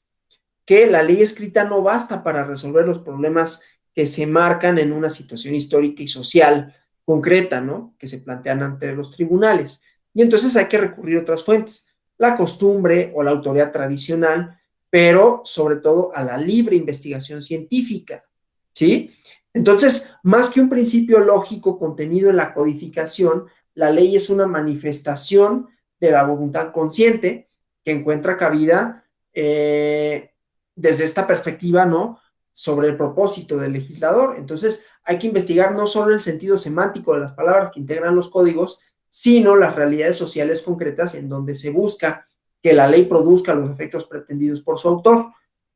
que la ley escrita no basta para resolver los problemas que se marcan en una situación histórica y social concreta, ¿no? Que se plantean ante los tribunales. Y entonces hay que recurrir a otras fuentes, la costumbre o la autoridad tradicional, pero sobre todo a la libre investigación científica, ¿sí? Entonces, más que un principio lógico contenido en la codificación, la ley es una manifestación de la voluntad consciente que encuentra cabida desde esta perspectiva, ¿no? Sobre el propósito del legislador. Entonces, hay que investigar no solo el sentido semántico de las palabras que integran los códigos, sino las realidades sociales concretas en donde se busca que la ley produzca los efectos pretendidos por su autor,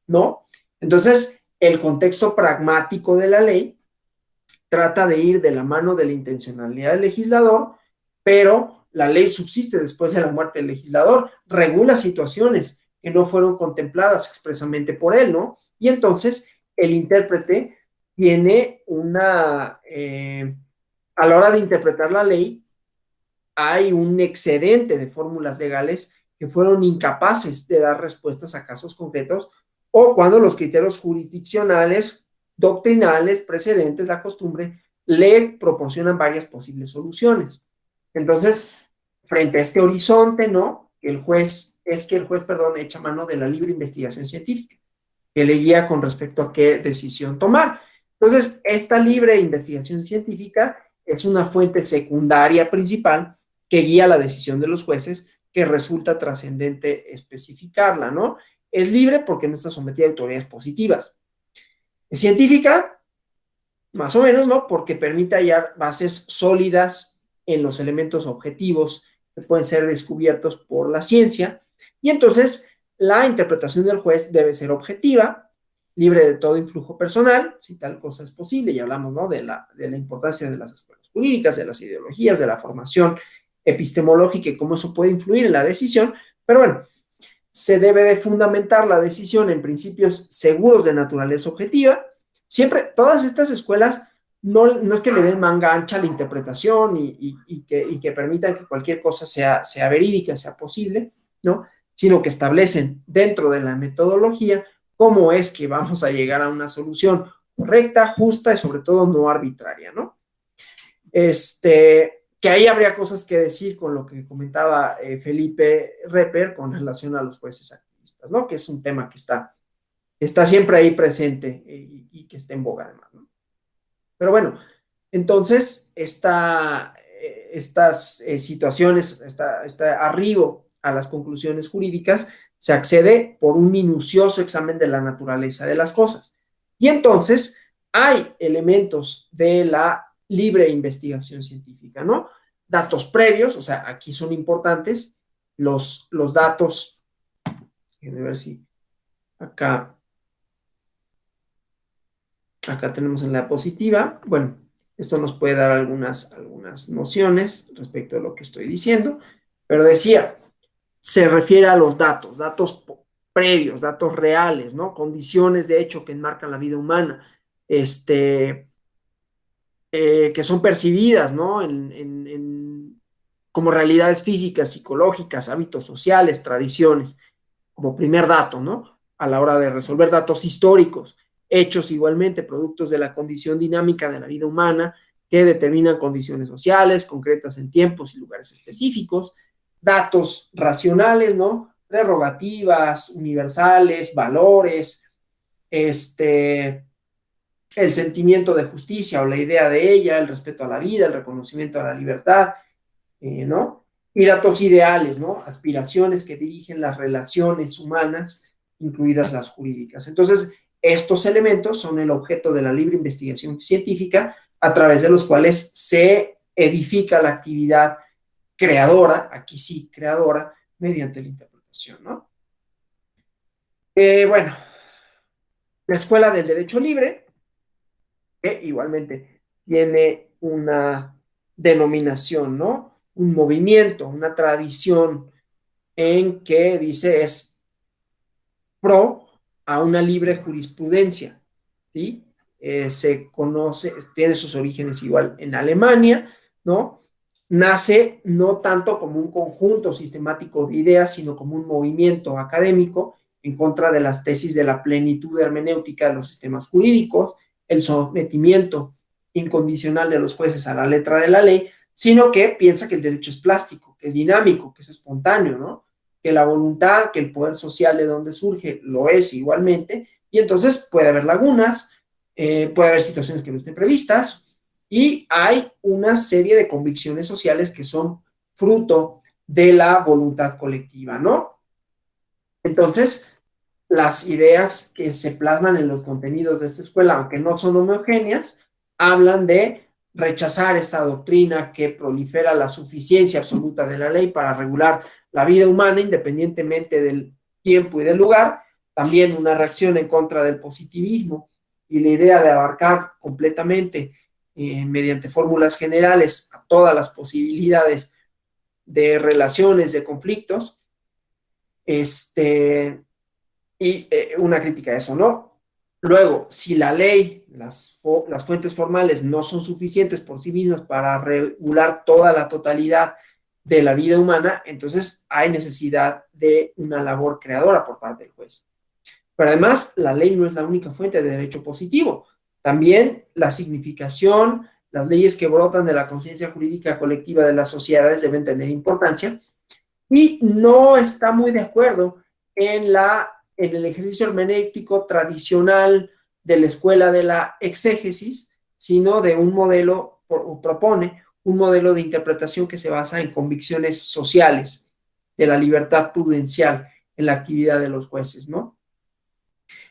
¿no? Entonces, el contexto pragmático de la ley trata de ir de la mano de la intencionalidad del legislador, pero la ley subsiste después de la muerte del legislador, regula situaciones que no fueron contempladas expresamente por él, ¿no? Y entonces el intérprete tiene a la hora de interpretar la ley, hay un excedente de fórmulas legales que fueron incapaces de dar respuestas a casos concretos o cuando los criterios jurisdiccionales, doctrinales, precedentes, la costumbre, le proporcionan varias posibles soluciones. Entonces, frente a este horizonte, ¿no? El juez es que el juez, perdón, echa mano de la libre investigación científica, que le guía con respecto a qué decisión tomar. Entonces, esta libre investigación científica es una fuente secundaria principal que guía la decisión de los jueces, que resulta trascendente especificarla, ¿no? Es libre porque no está sometida a autoridades positivas. Es científica, más o menos, ¿no? Porque permite hallar bases sólidas en los elementos objetivos que pueden ser descubiertos por la ciencia. Y entonces, la interpretación del juez debe ser objetiva, libre de todo influjo personal, si tal cosa es posible. Ya hablamos, ¿no? De la importancia de las escuelas jurídicas, de las ideologías, de la formación epistemológica y cómo eso puede influir en la decisión. Pero bueno, se debe de fundamentar la decisión en principios seguros de naturaleza objetiva. Siempre, todas estas escuelas no es que le den manga ancha a la interpretación y que permitan que cualquier cosa sea verídica, sea posible, ¿no? Sino que establecen dentro de la metodología cómo es que vamos a llegar a una solución correcta, justa y sobre todo no arbitraria, ¿no? Que ahí habría cosas que decir con lo que comentaba Felipe Reper con relación a los jueces activistas, ¿no? Que es un tema que está siempre ahí presente y que está en boga además, ¿no? Pero bueno, entonces estas situaciones, este arribo a las conclusiones jurídicas se accede por un minucioso examen de la naturaleza de las cosas. Y entonces hay elementos de la libre investigación científica, ¿no? Datos previos, o sea, aquí son importantes los datos, déjenme ver si acá tenemos en la diapositiva. Bueno, esto nos puede dar algunas nociones respecto a lo que estoy diciendo, pero decía, se refiere a los datos previos, datos reales, ¿no? Condiciones de hecho que enmarcan la vida humana, que son percibidas, ¿no? Como realidades físicas, psicológicas, hábitos sociales, tradiciones, como primer dato, ¿no? A la hora de resolver datos históricos, hechos igualmente, productos de la condición dinámica de la vida humana, que determinan condiciones sociales concretas en tiempos y lugares específicos, datos racionales, ¿no? Prerrogativas universales, valores, el sentimiento de justicia o la idea de ella, el respeto a la vida, el reconocimiento a la libertad, ¿no? Y datos ideales, ¿no? Aspiraciones que dirigen las relaciones humanas, incluidas las jurídicas. Entonces, estos elementos son el objeto de la libre investigación científica, a través de los cuales se edifica la actividad creadora, aquí sí, creadora, mediante la interpretación, ¿no? Bueno, la Escuela del Derecho Libre, que igualmente tiene una denominación, ¿no? Un movimiento, una tradición en que dice es pro a una libre jurisprudencia, ¿sí? Se conoce, tiene sus orígenes igual en Alemania, ¿no? Nace no tanto como un conjunto sistemático de ideas, sino como un movimiento académico en contra de las tesis de la plenitud hermenéutica de los sistemas jurídicos, el sometimiento incondicional de los jueces a la letra de la ley, sino que piensa que el derecho es plástico, que es dinámico, que es espontáneo, ¿no? Que la voluntad, que el poder social de donde surge lo es igualmente, y entonces puede haber lagunas, puede haber situaciones que no estén previstas, y hay una serie de convicciones sociales que son fruto de la voluntad colectiva, ¿no? Entonces, las ideas que se plasman en los contenidos de esta escuela, aunque no son homogéneas, hablan de rechazar esta doctrina que prolifera la suficiencia absoluta de la ley para regular la vida humana independientemente del tiempo y del lugar, también una reacción en contra del positivismo y la idea de abarcar completamente mediante fórmulas generales a todas las posibilidades de relaciones, de conflictos, y una crítica a eso, ¿no? Luego, si la ley, las fuentes formales no son suficientes por sí mismas para regular toda la totalidad de la vida humana, entonces hay necesidad de una labor creadora por parte del juez. Pero además, la ley no es la única fuente de derecho positivo. También la significación, las leyes que brotan de la conciencia jurídica colectiva de las sociedades deben tener importancia, y no está muy de acuerdo en el ejercicio hermenéutico tradicional de la escuela de la exégesis, sino de un modelo, o propone un modelo de interpretación que se basa en convicciones sociales, de la libertad prudencial en la actividad de los jueces, ¿no?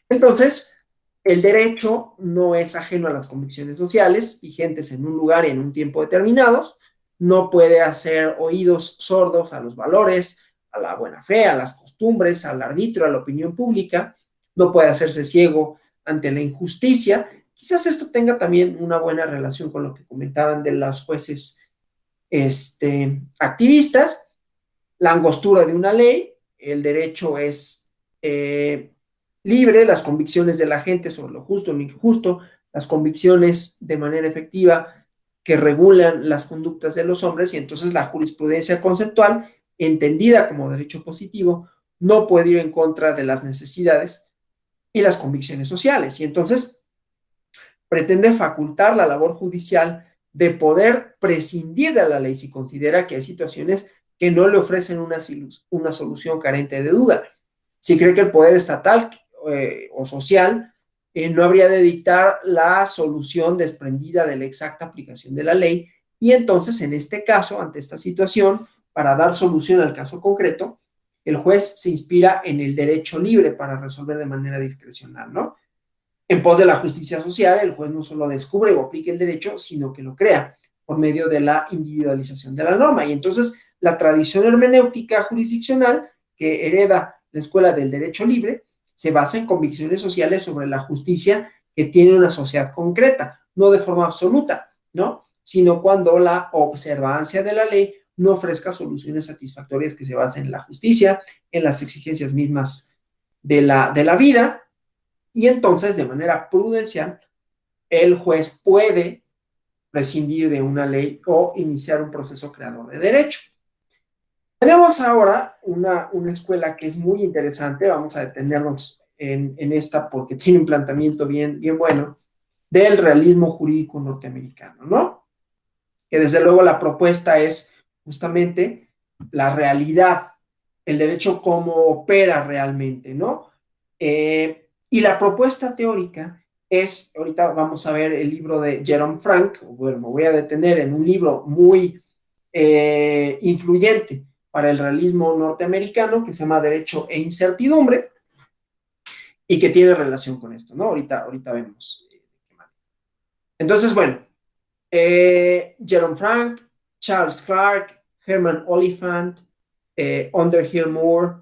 Entonces, el derecho no es ajeno a las convicciones sociales vigentes en un lugar y en un tiempo determinados, no puede hacer oídos sordos a los valores, a la buena fe, a las costumbres, al arbitrio, a la opinión pública, no puede hacerse ciego ante la injusticia. Quizás esto tenga también una buena relación con lo que comentaban de los jueces activistas, la angostura de una ley, el derecho es libre, las convicciones de la gente sobre lo justo y lo injusto, las convicciones de manera efectiva que regulan las conductas de los hombres, y entonces la jurisprudencia conceptual, entendida como derecho positivo, no puede ir en contra de las necesidades y las convicciones sociales, y entonces pretende facultar la labor judicial de poder prescindir de la ley si considera que hay situaciones que no le ofrecen una solución carente de duda. Si cree que el poder estatal o social no habría de dictar la solución desprendida de la exacta aplicación de la ley, y entonces en este caso, ante esta situación, para dar solución al caso concreto, el juez se inspira en el derecho libre para resolver de manera discrecional, ¿no? En pos de la justicia social, el juez no solo descubre o aplica el derecho, sino que lo crea por medio de la individualización de la norma. Y entonces la tradición hermenéutica jurisdiccional que hereda la escuela del derecho libre se basa en convicciones sociales sobre la justicia que tiene una sociedad concreta, no de forma absoluta, ¿no? Sino cuando la observancia de la ley no ofrezca soluciones satisfactorias que se basen en la justicia, en las exigencias mismas de la vida, y entonces de manera prudencial el juez puede prescindir de una ley o iniciar un proceso creador de derecho. Tenemos ahora una escuela que es muy interesante, vamos a detenernos en esta porque tiene un planteamiento bien bueno, del realismo jurídico norteamericano, ¿no? Que desde luego la propuesta es justamente la realidad, el derecho como opera realmente, ¿no? Y la propuesta teórica es, ahorita vamos a ver el libro de Jerome Frank, bueno, me voy a detener en un libro muy influyente para el realismo norteamericano que se llama Derecho e Incertidumbre y que tiene relación con esto, ¿no? Ahorita vemos. Entonces, bueno, Jerome Frank, Charles Clark, Herman Oliphant, Underhill Moore,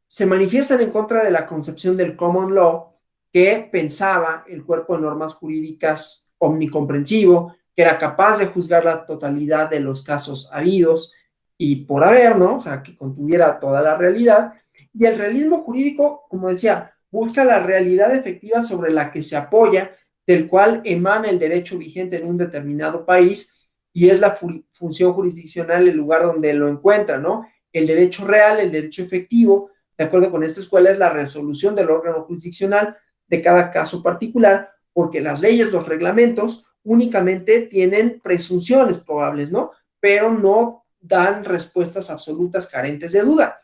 se manifiestan en contra de la concepción del common law que pensaba el cuerpo de normas jurídicas omnicomprensivo, que era capaz de juzgar la totalidad de los casos habidos y por haber, ¿no? O sea, que contuviera toda la realidad. Y el realismo jurídico, como decía, busca la realidad efectiva sobre la que se apoya, del cual emana el derecho vigente en un determinado país, y es la función jurisdiccional el lugar donde lo encuentra, ¿no? El derecho real, el derecho efectivo, de acuerdo con esta escuela, es la resolución del órgano jurisdiccional de cada caso particular, porque las leyes, los reglamentos, únicamente tienen presunciones probables, ¿no? Pero no dan respuestas absolutas carentes de duda.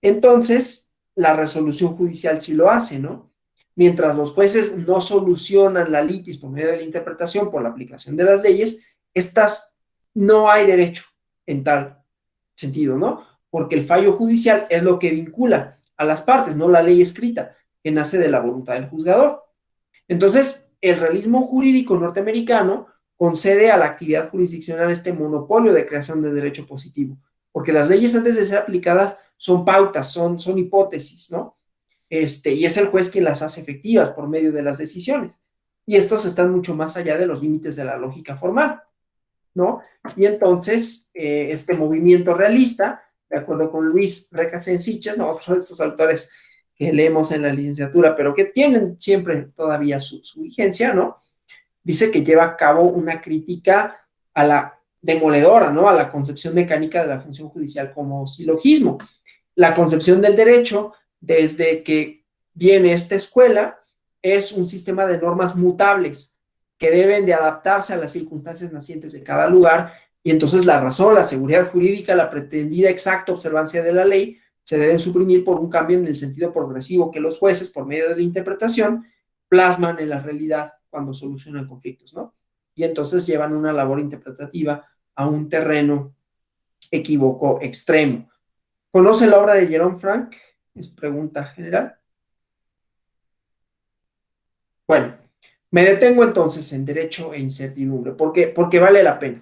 Entonces, la resolución judicial sí lo hace, ¿no? Mientras los jueces no solucionan la litis por medio de la interpretación, por la aplicación de las leyes, estas no hay derecho en tal sentido, ¿no? Porque el fallo judicial es lo que vincula a las partes, no la ley escrita, que nace de la voluntad del juzgador. Entonces, el realismo jurídico norteamericano concede a la actividad jurisdiccional este monopolio de creación de derecho positivo, porque las leyes antes de ser aplicadas son pautas, son hipótesis, ¿no? Y es el juez quien las hace efectivas por medio de las decisiones. Y estos están mucho más allá de los límites de la lógica formal, ¿no? Y entonces, este movimiento realista, de acuerdo con Luis Recasens, ¿no? Otros de estos autores que leemos en la licenciatura, pero que tienen siempre todavía su vigencia, ¿no? Dice que lleva a cabo una crítica a la demoledora, ¿no? A la concepción mecánica de la función judicial como silogismo. La concepción del derecho, desde que viene esta escuela, es un sistema de normas mutables que deben de adaptarse a las circunstancias nacientes de cada lugar Y entonces la razón, la seguridad jurídica, la pretendida exacta observancia de la ley se deben suprimir por un cambio en el sentido progresivo que los jueces, por medio de la interpretación, plasman en la realidad cuando solucionan conflictos, ¿no? Y entonces llevan una labor interpretativa a un terreno equívoco extremo. ¿Conoce la obra de Jerome Frank? Es pregunta general. Bueno, me detengo entonces en derecho e incertidumbre, porque vale la pena.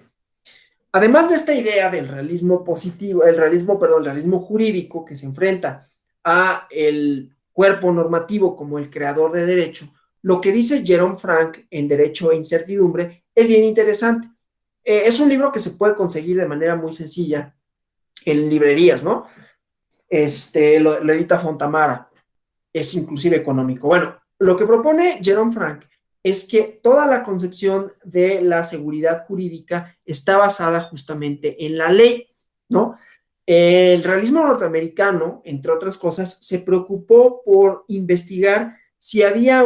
Además de esta idea del realismo positivo, el realismo jurídico que se enfrenta a el cuerpo normativo como el creador de derecho, lo que dice Jerome Frank en Derecho e Incertidumbre es bien interesante. Es un libro que se puede conseguir de manera muy sencilla en librerías, ¿no? Lo edita Fontamara, es inclusive económico. Bueno, lo que propone Jerome Frank es que toda la concepción de la seguridad jurídica está basada justamente en la ley, ¿no? El realismo norteamericano, entre otras cosas, se preocupó por investigar si había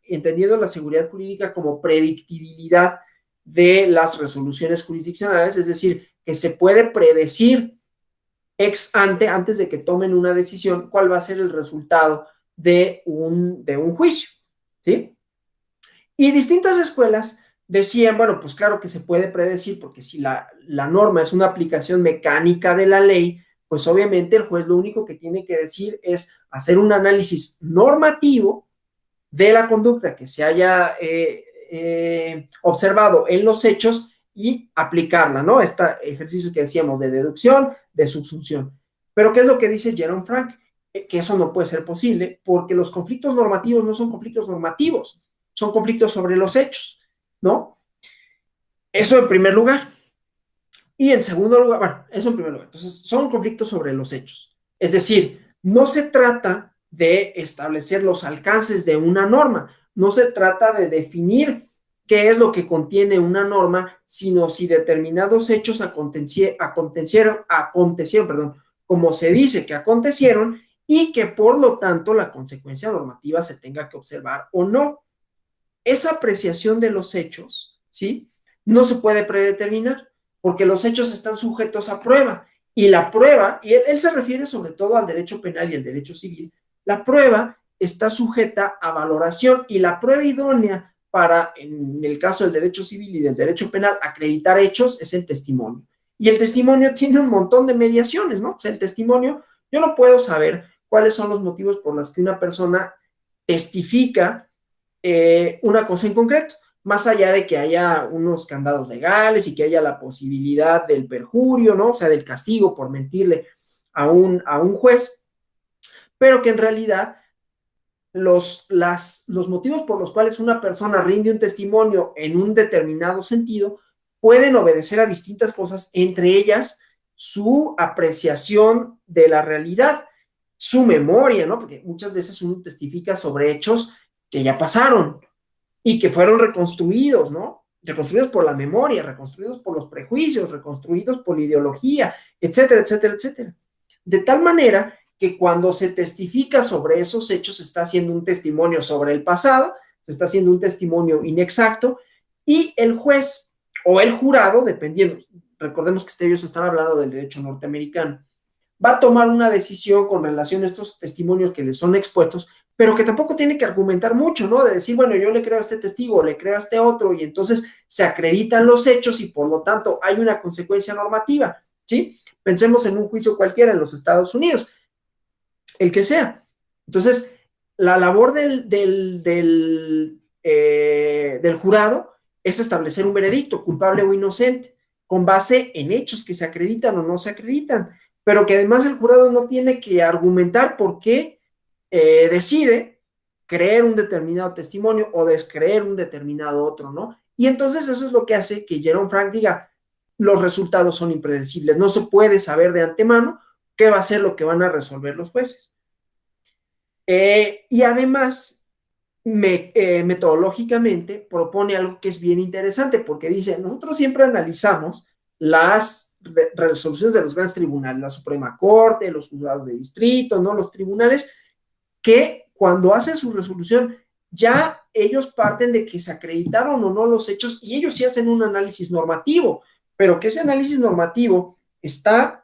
entendiendo la seguridad jurídica como predictibilidad de las resoluciones jurisdiccionales, es decir, que se puede predecir ex ante, antes de que tomen una decisión, cuál va a ser el resultado de un juicio, ¿sí? Y distintas escuelas decían, bueno, pues claro que se puede predecir, porque si la norma es una aplicación mecánica de la ley, pues obviamente el juez lo único que tiene que decir es hacer un análisis normativo de la conducta que se haya observado en los hechos y aplicarla, ¿no? Este ejercicio que decíamos de deducción, de subsunción. Pero ¿qué es lo que dice Jerome Frank? Que eso no puede ser posible porque los conflictos normativos no son conflictos normativos, son conflictos sobre los hechos, ¿no? Eso en primer lugar. Y en segundo lugar, bueno, eso en primer lugar. Entonces, son conflictos sobre los hechos. Es decir, no se trata de establecer los alcances de una norma, no se trata de definir qué es lo que contiene una norma, sino si determinados hechos acontecieron, como se dice que acontecieron, y que por lo tanto la consecuencia normativa se tenga que observar o no. Esa apreciación de los hechos, ¿sí? No se puede predeterminar, porque los hechos están sujetos a prueba, y la prueba, y él se refiere sobre todo al derecho penal y el derecho civil, la prueba está sujeta a valoración, y la prueba idónea para, en el caso del derecho civil y del derecho penal, acreditar hechos es el testimonio. Y el testimonio tiene un montón de mediaciones, ¿no? O sea, el testimonio, yo no puedo saber cuáles son los motivos por los que una persona testifica una cosa en concreto, más allá de que haya unos candados legales y que haya la posibilidad del perjurio, ¿no? O sea, del castigo por mentirle a un juez, pero que en realidad los motivos por los cuales una persona rinde un testimonio en un determinado sentido pueden obedecer a distintas cosas, entre ellas su apreciación de la realidad, su memoria, ¿no? Porque muchas veces uno testifica sobre hechos que ya pasaron y que fueron reconstruidos, ¿no? Reconstruidos por la memoria, reconstruidos por los prejuicios, reconstruidos por la ideología, etcétera, etcétera, etcétera. De tal manera que cuando se testifica sobre esos hechos, se está haciendo un testimonio sobre el pasado, se está haciendo un testimonio inexacto, y el juez o el jurado, dependiendo, recordemos que ellos están hablando del derecho norteamericano, va a tomar una decisión con relación a estos testimonios que les son expuestos, pero que tampoco tiene que argumentar mucho, ¿no? De decir, bueno, yo le creo a este testigo, le creo a este otro, y entonces se acreditan los hechos y por lo tanto hay una consecuencia normativa, ¿sí? Pensemos en un juicio cualquiera en los Estados Unidos, el que sea. Entonces, la labor del jurado es establecer un veredicto, culpable o inocente, con base en hechos que se acreditan o no se acreditan, pero que además el jurado no tiene que argumentar por qué decide creer un determinado testimonio o descreer un determinado otro, ¿no? Y entonces eso es lo que hace que Jerome Frank diga, los resultados son impredecibles, no se puede saber de antemano qué va a ser lo que van a resolver los jueces. Y además, metodológicamente, propone algo que es bien interesante, porque dice, nosotros siempre analizamos las resoluciones de los grandes tribunales, la Suprema Corte, los juzgados de distrito, ¿no? Los tribunales, que cuando hacen su resolución, ya ellos parten de que se acreditaron o no los hechos, y ellos sí hacen un análisis normativo, pero que ese análisis normativo está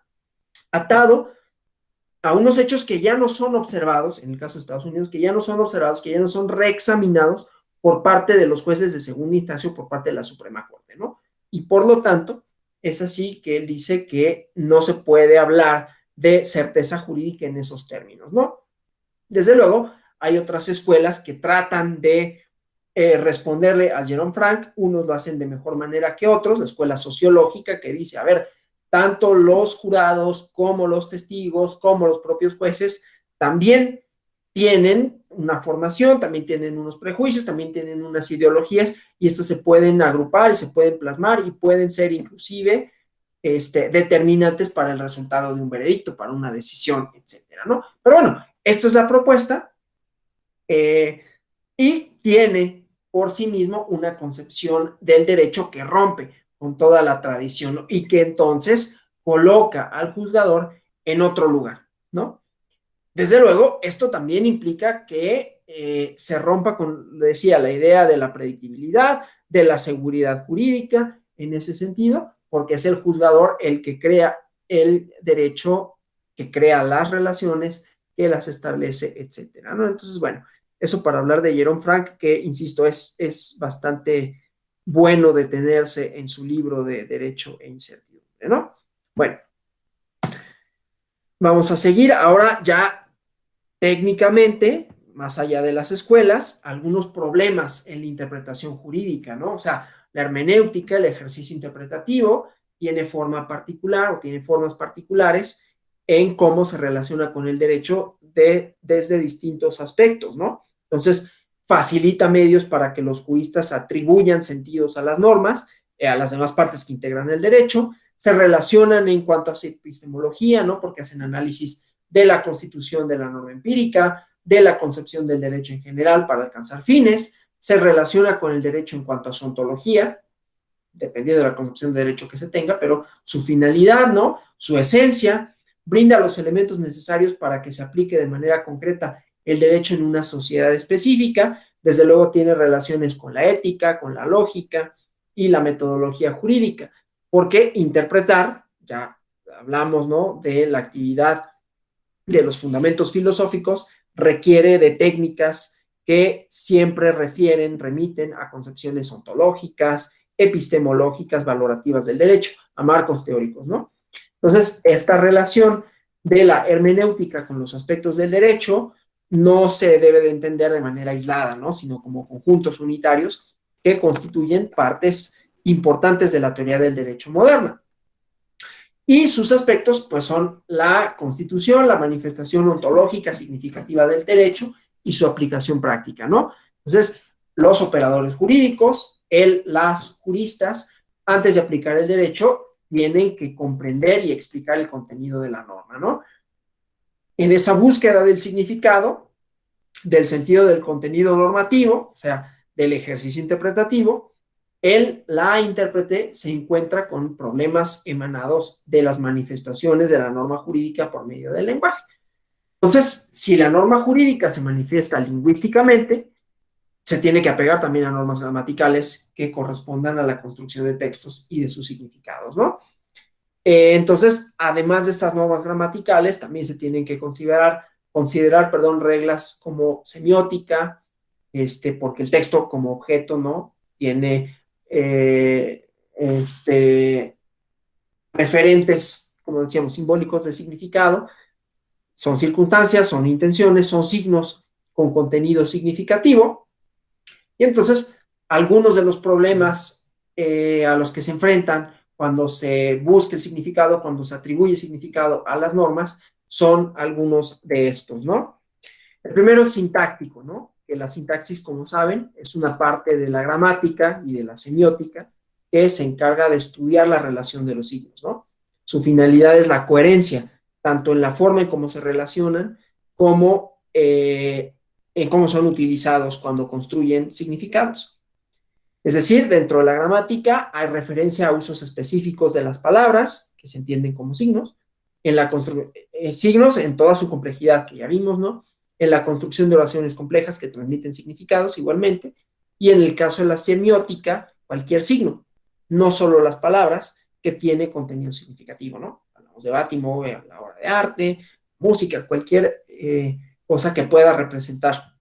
atado a unos hechos que ya no son observados, en el caso de Estados Unidos, que ya no son observados, que ya no son reexaminados por parte de los jueces de segunda instancia o por parte de la Suprema Corte, ¿no? Y por lo tanto, es así que él dice que no se puede hablar de certeza jurídica en esos términos, ¿no? Desde luego, hay otras escuelas que tratan de responderle a Jerome Frank, unos lo hacen de mejor manera que otros, la escuela sociológica que dice, a ver, tanto los jurados como los testigos, como los propios jueces, también tienen una formación, también tienen unos prejuicios, también tienen unas ideologías, y estas se pueden agrupar y se pueden plasmar y pueden ser inclusive determinantes para el resultado de un veredicto, para una decisión, etcétera, ¿no? Pero bueno, esta es la propuesta y tiene por sí mismo una concepción del derecho que rompe con toda la tradición, ¿no? Y que entonces coloca al juzgador en otro lugar, ¿no? Desde luego, esto también implica que se rompa con, decía, la idea de la predictibilidad, de la seguridad jurídica, en ese sentido, porque es el juzgador el que crea el derecho, que crea las relaciones, que las establece, etcétera, ¿no? Entonces, bueno, eso para hablar de Jerome Frank, que, insisto, es bastante bueno detenerse en su libro de Derecho e Incertidumbre, ¿no? Bueno, vamos a seguir ahora ya técnicamente, más allá de las escuelas, algunos problemas en la interpretación jurídica, ¿no? O sea, la hermenéutica, el ejercicio interpretativo, tiene forma particular o tiene formas particulares en cómo se relaciona con el derecho desde distintos aspectos, ¿no? Entonces, facilita medios para que los juristas atribuyan sentidos a las normas, a las demás partes que integran el derecho, se relacionan en cuanto a su epistemología, ¿no? Porque hacen análisis de la constitución de la norma empírica, de la concepción del derecho en general para alcanzar fines, se relaciona con el derecho en cuanto a su ontología, dependiendo de la concepción de derecho que se tenga, pero su finalidad, ¿no? Su esencia, brinda los elementos necesarios para que se aplique de manera concreta el derecho en una sociedad específica, desde luego tiene relaciones con la ética, con la lógica y la metodología jurídica, porque interpretar, ya hablamos, ¿no? De la actividad de los fundamentos filosóficos, requiere de técnicas que siempre remiten a concepciones ontológicas, epistemológicas, valorativas del derecho, a marcos teóricos, ¿no? Entonces, esta relación de la hermenéutica con los aspectos del derecho no se debe de entender de manera aislada, ¿no? Sino como conjuntos unitarios que constituyen partes importantes de la teoría del derecho moderna. Y sus aspectos, pues, son la constitución, la manifestación ontológica significativa del derecho y su aplicación práctica, ¿no? Entonces, los operadores jurídicos, las juristas, antes de aplicar el derecho, tienen que comprender y explicar el contenido de la norma, ¿no? En esa búsqueda del significado, del sentido del contenido normativo, o sea, del ejercicio interpretativo, la intérprete se encuentra con problemas emanados de las manifestaciones de la norma jurídica por medio del lenguaje. Entonces, si la norma jurídica se manifiesta lingüísticamente, se tiene que apegar también a normas gramaticales que correspondan a la construcción de textos y de sus significados, ¿no? Entonces, además de estas normas gramaticales, también se tienen que considerar reglas como semiótica, porque el texto como objeto, ¿no? Tiene referentes, como decíamos, simbólicos de significado, son circunstancias, son intenciones, son signos con contenido significativo, y entonces algunos de los problemas a los que se enfrentan cuando se busca el significado, cuando se atribuye significado a las normas, son algunos de estos, ¿no? El primero es sintáctico, ¿no? Que la sintaxis, como saben, es una parte de la gramática y de la semiótica que se encarga de estudiar la relación de los signos, ¿no? Su finalidad es la coherencia, tanto en la forma en cómo se relacionan, como en cómo son utilizados cuando construyen significados. Es decir, dentro de la gramática hay referencia a usos específicos de las palabras, que se entienden como signos, signos en toda su complejidad, que ya vimos, ¿no? En la construcción de oraciones complejas que transmiten significados igualmente, y en el caso de la semiótica, cualquier signo, no solo las palabras, que tiene contenido significativo, ¿no? Hablamos de Batimóvil, a la obra de arte, música, cualquier cosa que pueda representar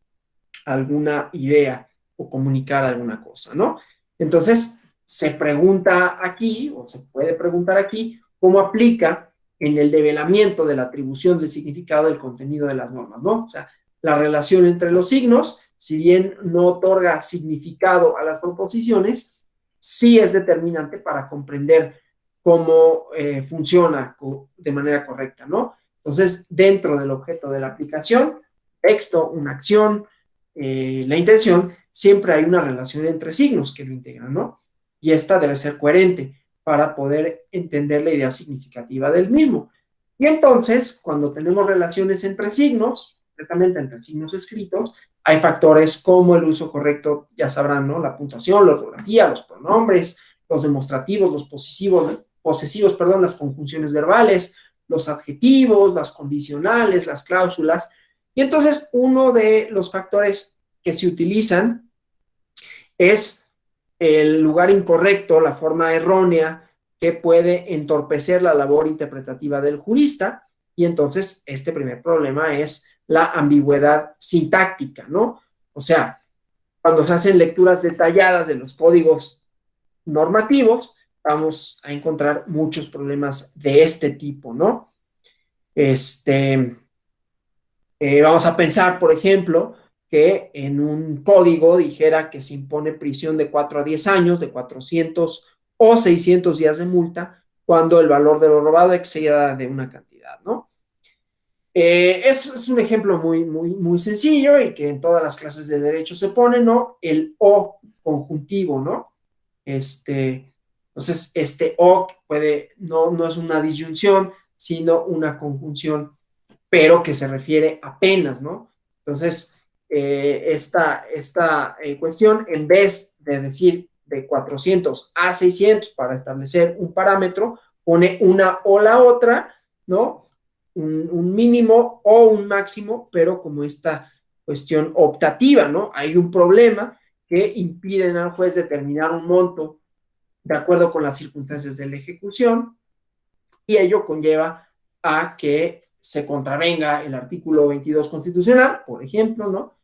alguna idea o comunicar alguna cosa, ¿no? Entonces, se pregunta aquí, o se puede preguntar aquí, cómo aplica en el develamiento de la atribución del significado del contenido de las normas, ¿no? O sea, la relación entre los signos, si bien no otorga significado a las proposiciones, sí es determinante para comprender cómo funciona de manera correcta, ¿no? Entonces, dentro del objeto de la aplicación, texto, una acción, la intención, siempre hay una relación entre signos que lo integran, ¿no? Y esta debe ser coherente para poder entender la idea significativa del mismo. Y entonces, cuando tenemos relaciones entre signos, concretamente entre signos escritos, hay factores como el uso correcto, ya sabrán, ¿no? La puntuación, la ortografía, los pronombres, los demostrativos, los posesivos, perdón, las conjunciones verbales, los adjetivos, las condicionales, las cláusulas. Y entonces uno de los factores que se utilizan es el lugar incorrecto, la forma errónea que puede entorpecer la labor interpretativa del jurista. Y entonces este primer problema es la ambigüedad sintáctica, ¿no? O sea, cuando se hacen lecturas detalladas de los códigos normativos, vamos a encontrar muchos problemas de este tipo, ¿no? Vamos a pensar, por ejemplo, que en un código dijera que se impone prisión de 4 a 10 años, de 400 o 600 días de multa, cuando el valor de lo robado exceda de una cantidad, ¿no? Es un ejemplo muy sencillo y que en todas las clases de derecho se pone, ¿no? El o conjuntivo, ¿no? Entonces, este o no es una disyunción, sino una conjunción, pero que se refiere a penas, ¿no? Entonces, esta cuestión, en vez de decir de 400 a 600 para establecer un parámetro, pone una o la otra, ¿no? Un mínimo o un máximo, pero como esta cuestión optativa, ¿no? Hay un problema que impide al juez determinar un monto de acuerdo con las circunstancias de la ejecución, y ello conlleva a que se contravenga el artículo 22 constitucional, por ejemplo, ¿no?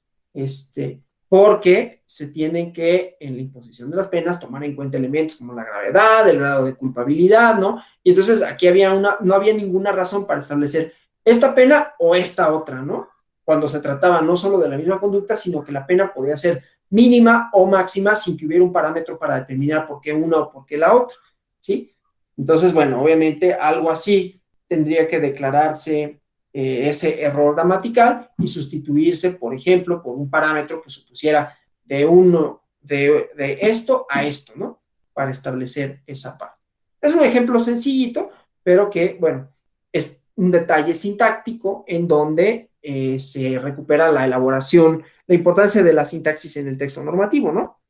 Porque se tienen que, en la imposición de las penas, tomar en cuenta elementos como la gravedad, el grado de culpabilidad, ¿no? Y entonces aquí no había ninguna razón para establecer esta pena o esta otra, ¿no? Cuando se trataba no solo de la misma conducta, sino que la pena podía ser mínima o máxima sin que hubiera un parámetro para determinar por qué una o por qué la otra, ¿sí? Entonces, bueno, obviamente algo así tendría que declararse ese error gramatical y sustituirse, por ejemplo, por un parámetro que supusiera de esto a esto, ¿no? Para establecer esa parte. Es un ejemplo sencillito, pero que, bueno, es un detalle sintáctico en donde se recupera la elaboración, la importancia de la sintaxis en el texto normativo, ¿no?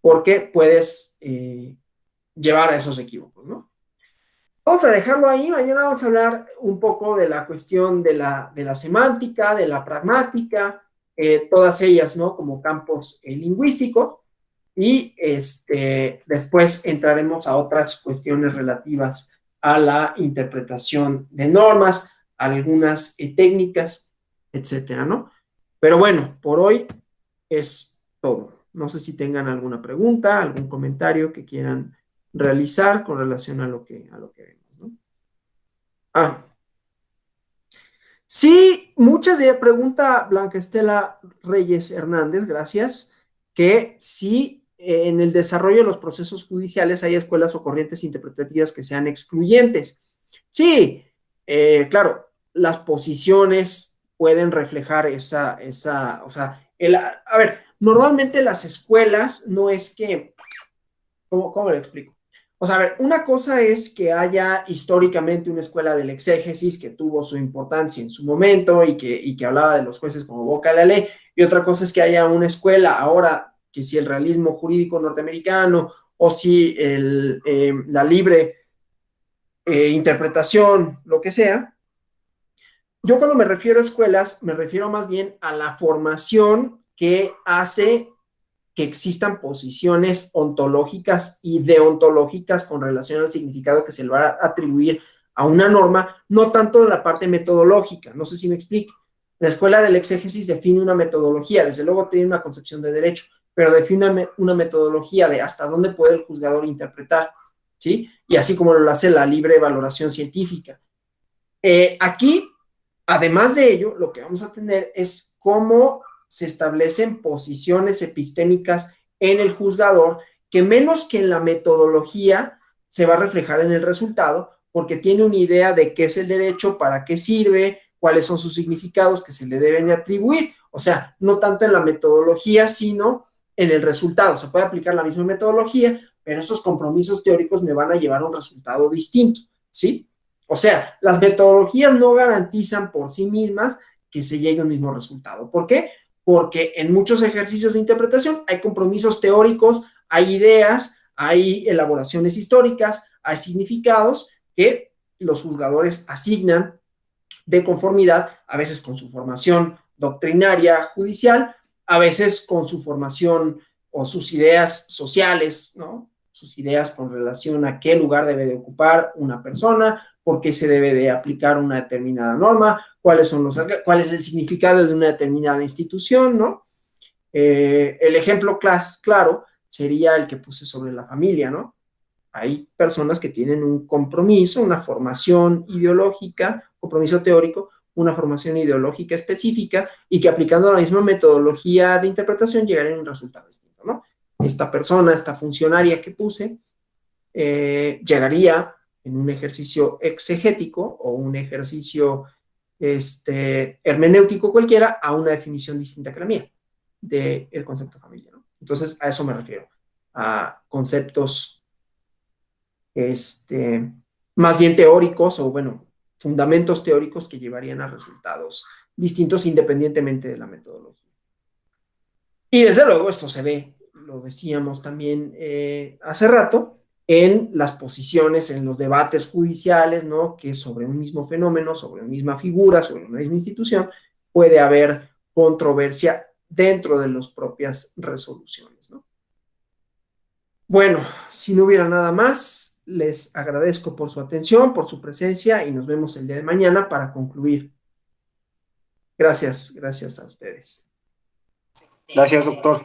Porque puedes llevar a esos equívocos, ¿no? Vamos a dejarlo ahí. Mañana vamos a hablar un poco de la cuestión de la semántica, de la pragmática, todas ellas, ¿no? Como campos lingüísticos. Y después entraremos a otras cuestiones relativas a la interpretación de normas, algunas técnicas, etcétera, ¿no? Pero bueno, por hoy es todo. No sé si tengan alguna pregunta, algún comentario que quieran realizar con relación a lo que vemos, ¿no? Ah, sí, muchas de pregunta Blanca Estela Reyes Hernández, gracias, que sí en el desarrollo de los procesos judiciales hay escuelas o corrientes interpretativas que sean excluyentes. Sí, claro, las posiciones pueden reflejar o sea, a ver, normalmente las escuelas no es que, ¿cómo lo explico? O sea, a ver, una cosa es que haya históricamente una escuela del exégesis que tuvo su importancia en su momento y que hablaba de los jueces como boca de la ley, y otra cosa es que haya una escuela ahora, que si el realismo jurídico norteamericano o si la libre interpretación, lo que sea. Yo cuando me refiero a escuelas, me refiero más bien a la formación que hace que existan posiciones ontológicas y deontológicas con relación al significado que se le va a atribuir a una norma, no tanto de la parte metodológica. No sé si me explico. La escuela del exégesis define una metodología, desde luego tiene una concepción de derecho, pero define una metodología de hasta dónde puede el juzgador interpretar, ¿sí? Y así como lo hace la libre valoración científica. Aquí, además de ello, lo que vamos a tener es cómo se establecen posiciones epistémicas en el juzgador que menos que en la metodología se va a reflejar en el resultado, porque tiene una idea de qué es el derecho, para qué sirve, cuáles son sus significados que se le deben de atribuir. O sea, no tanto en la metodología, sino en el resultado. Se puede aplicar la misma metodología, pero esos compromisos teóricos me van a llevar a un resultado distinto, ¿sí? O sea, las metodologías no garantizan por sí mismas que se llegue al mismo resultado. ¿Por qué? Porque en muchos ejercicios de interpretación hay compromisos teóricos, hay ideas, hay elaboraciones históricas, hay significados que los juzgadores asignan de conformidad, a veces con su formación doctrinaria judicial, a veces con su formación o sus ideas sociales, ¿no? Sus ideas con relación a qué lugar debe de ocupar una persona, por qué se debe de aplicar una determinada norma, cuál es el significado de una determinada institución, ¿no? El ejemplo claro sería el que puse sobre la familia, ¿no? Hay personas que tienen un compromiso, una formación ideológica, compromiso teórico, una formación ideológica específica y que aplicando la misma metodología de interpretación llegarían a un resultado distinto, ¿no? Esta persona, esta funcionaria que puse, llegaría en un ejercicio exegético o un ejercicio hermenéutico cualquiera a una definición distinta que la mía del concepto familia, ¿no? Entonces, a eso me refiero, a conceptos más bien teóricos o, bueno, fundamentos teóricos que llevarían a resultados distintos independientemente de la metodología. Y desde luego esto se ve, lo decíamos también hace rato, en las posiciones, en los debates judiciales, ¿no? Que sobre un mismo fenómeno, sobre una misma figura, sobre una misma institución, puede haber controversia dentro de las propias resoluciones, ¿no? Bueno, si no hubiera nada más, les agradezco por su atención, por su presencia y nos vemos el día de mañana para concluir. Gracias a ustedes. Gracias, doctor.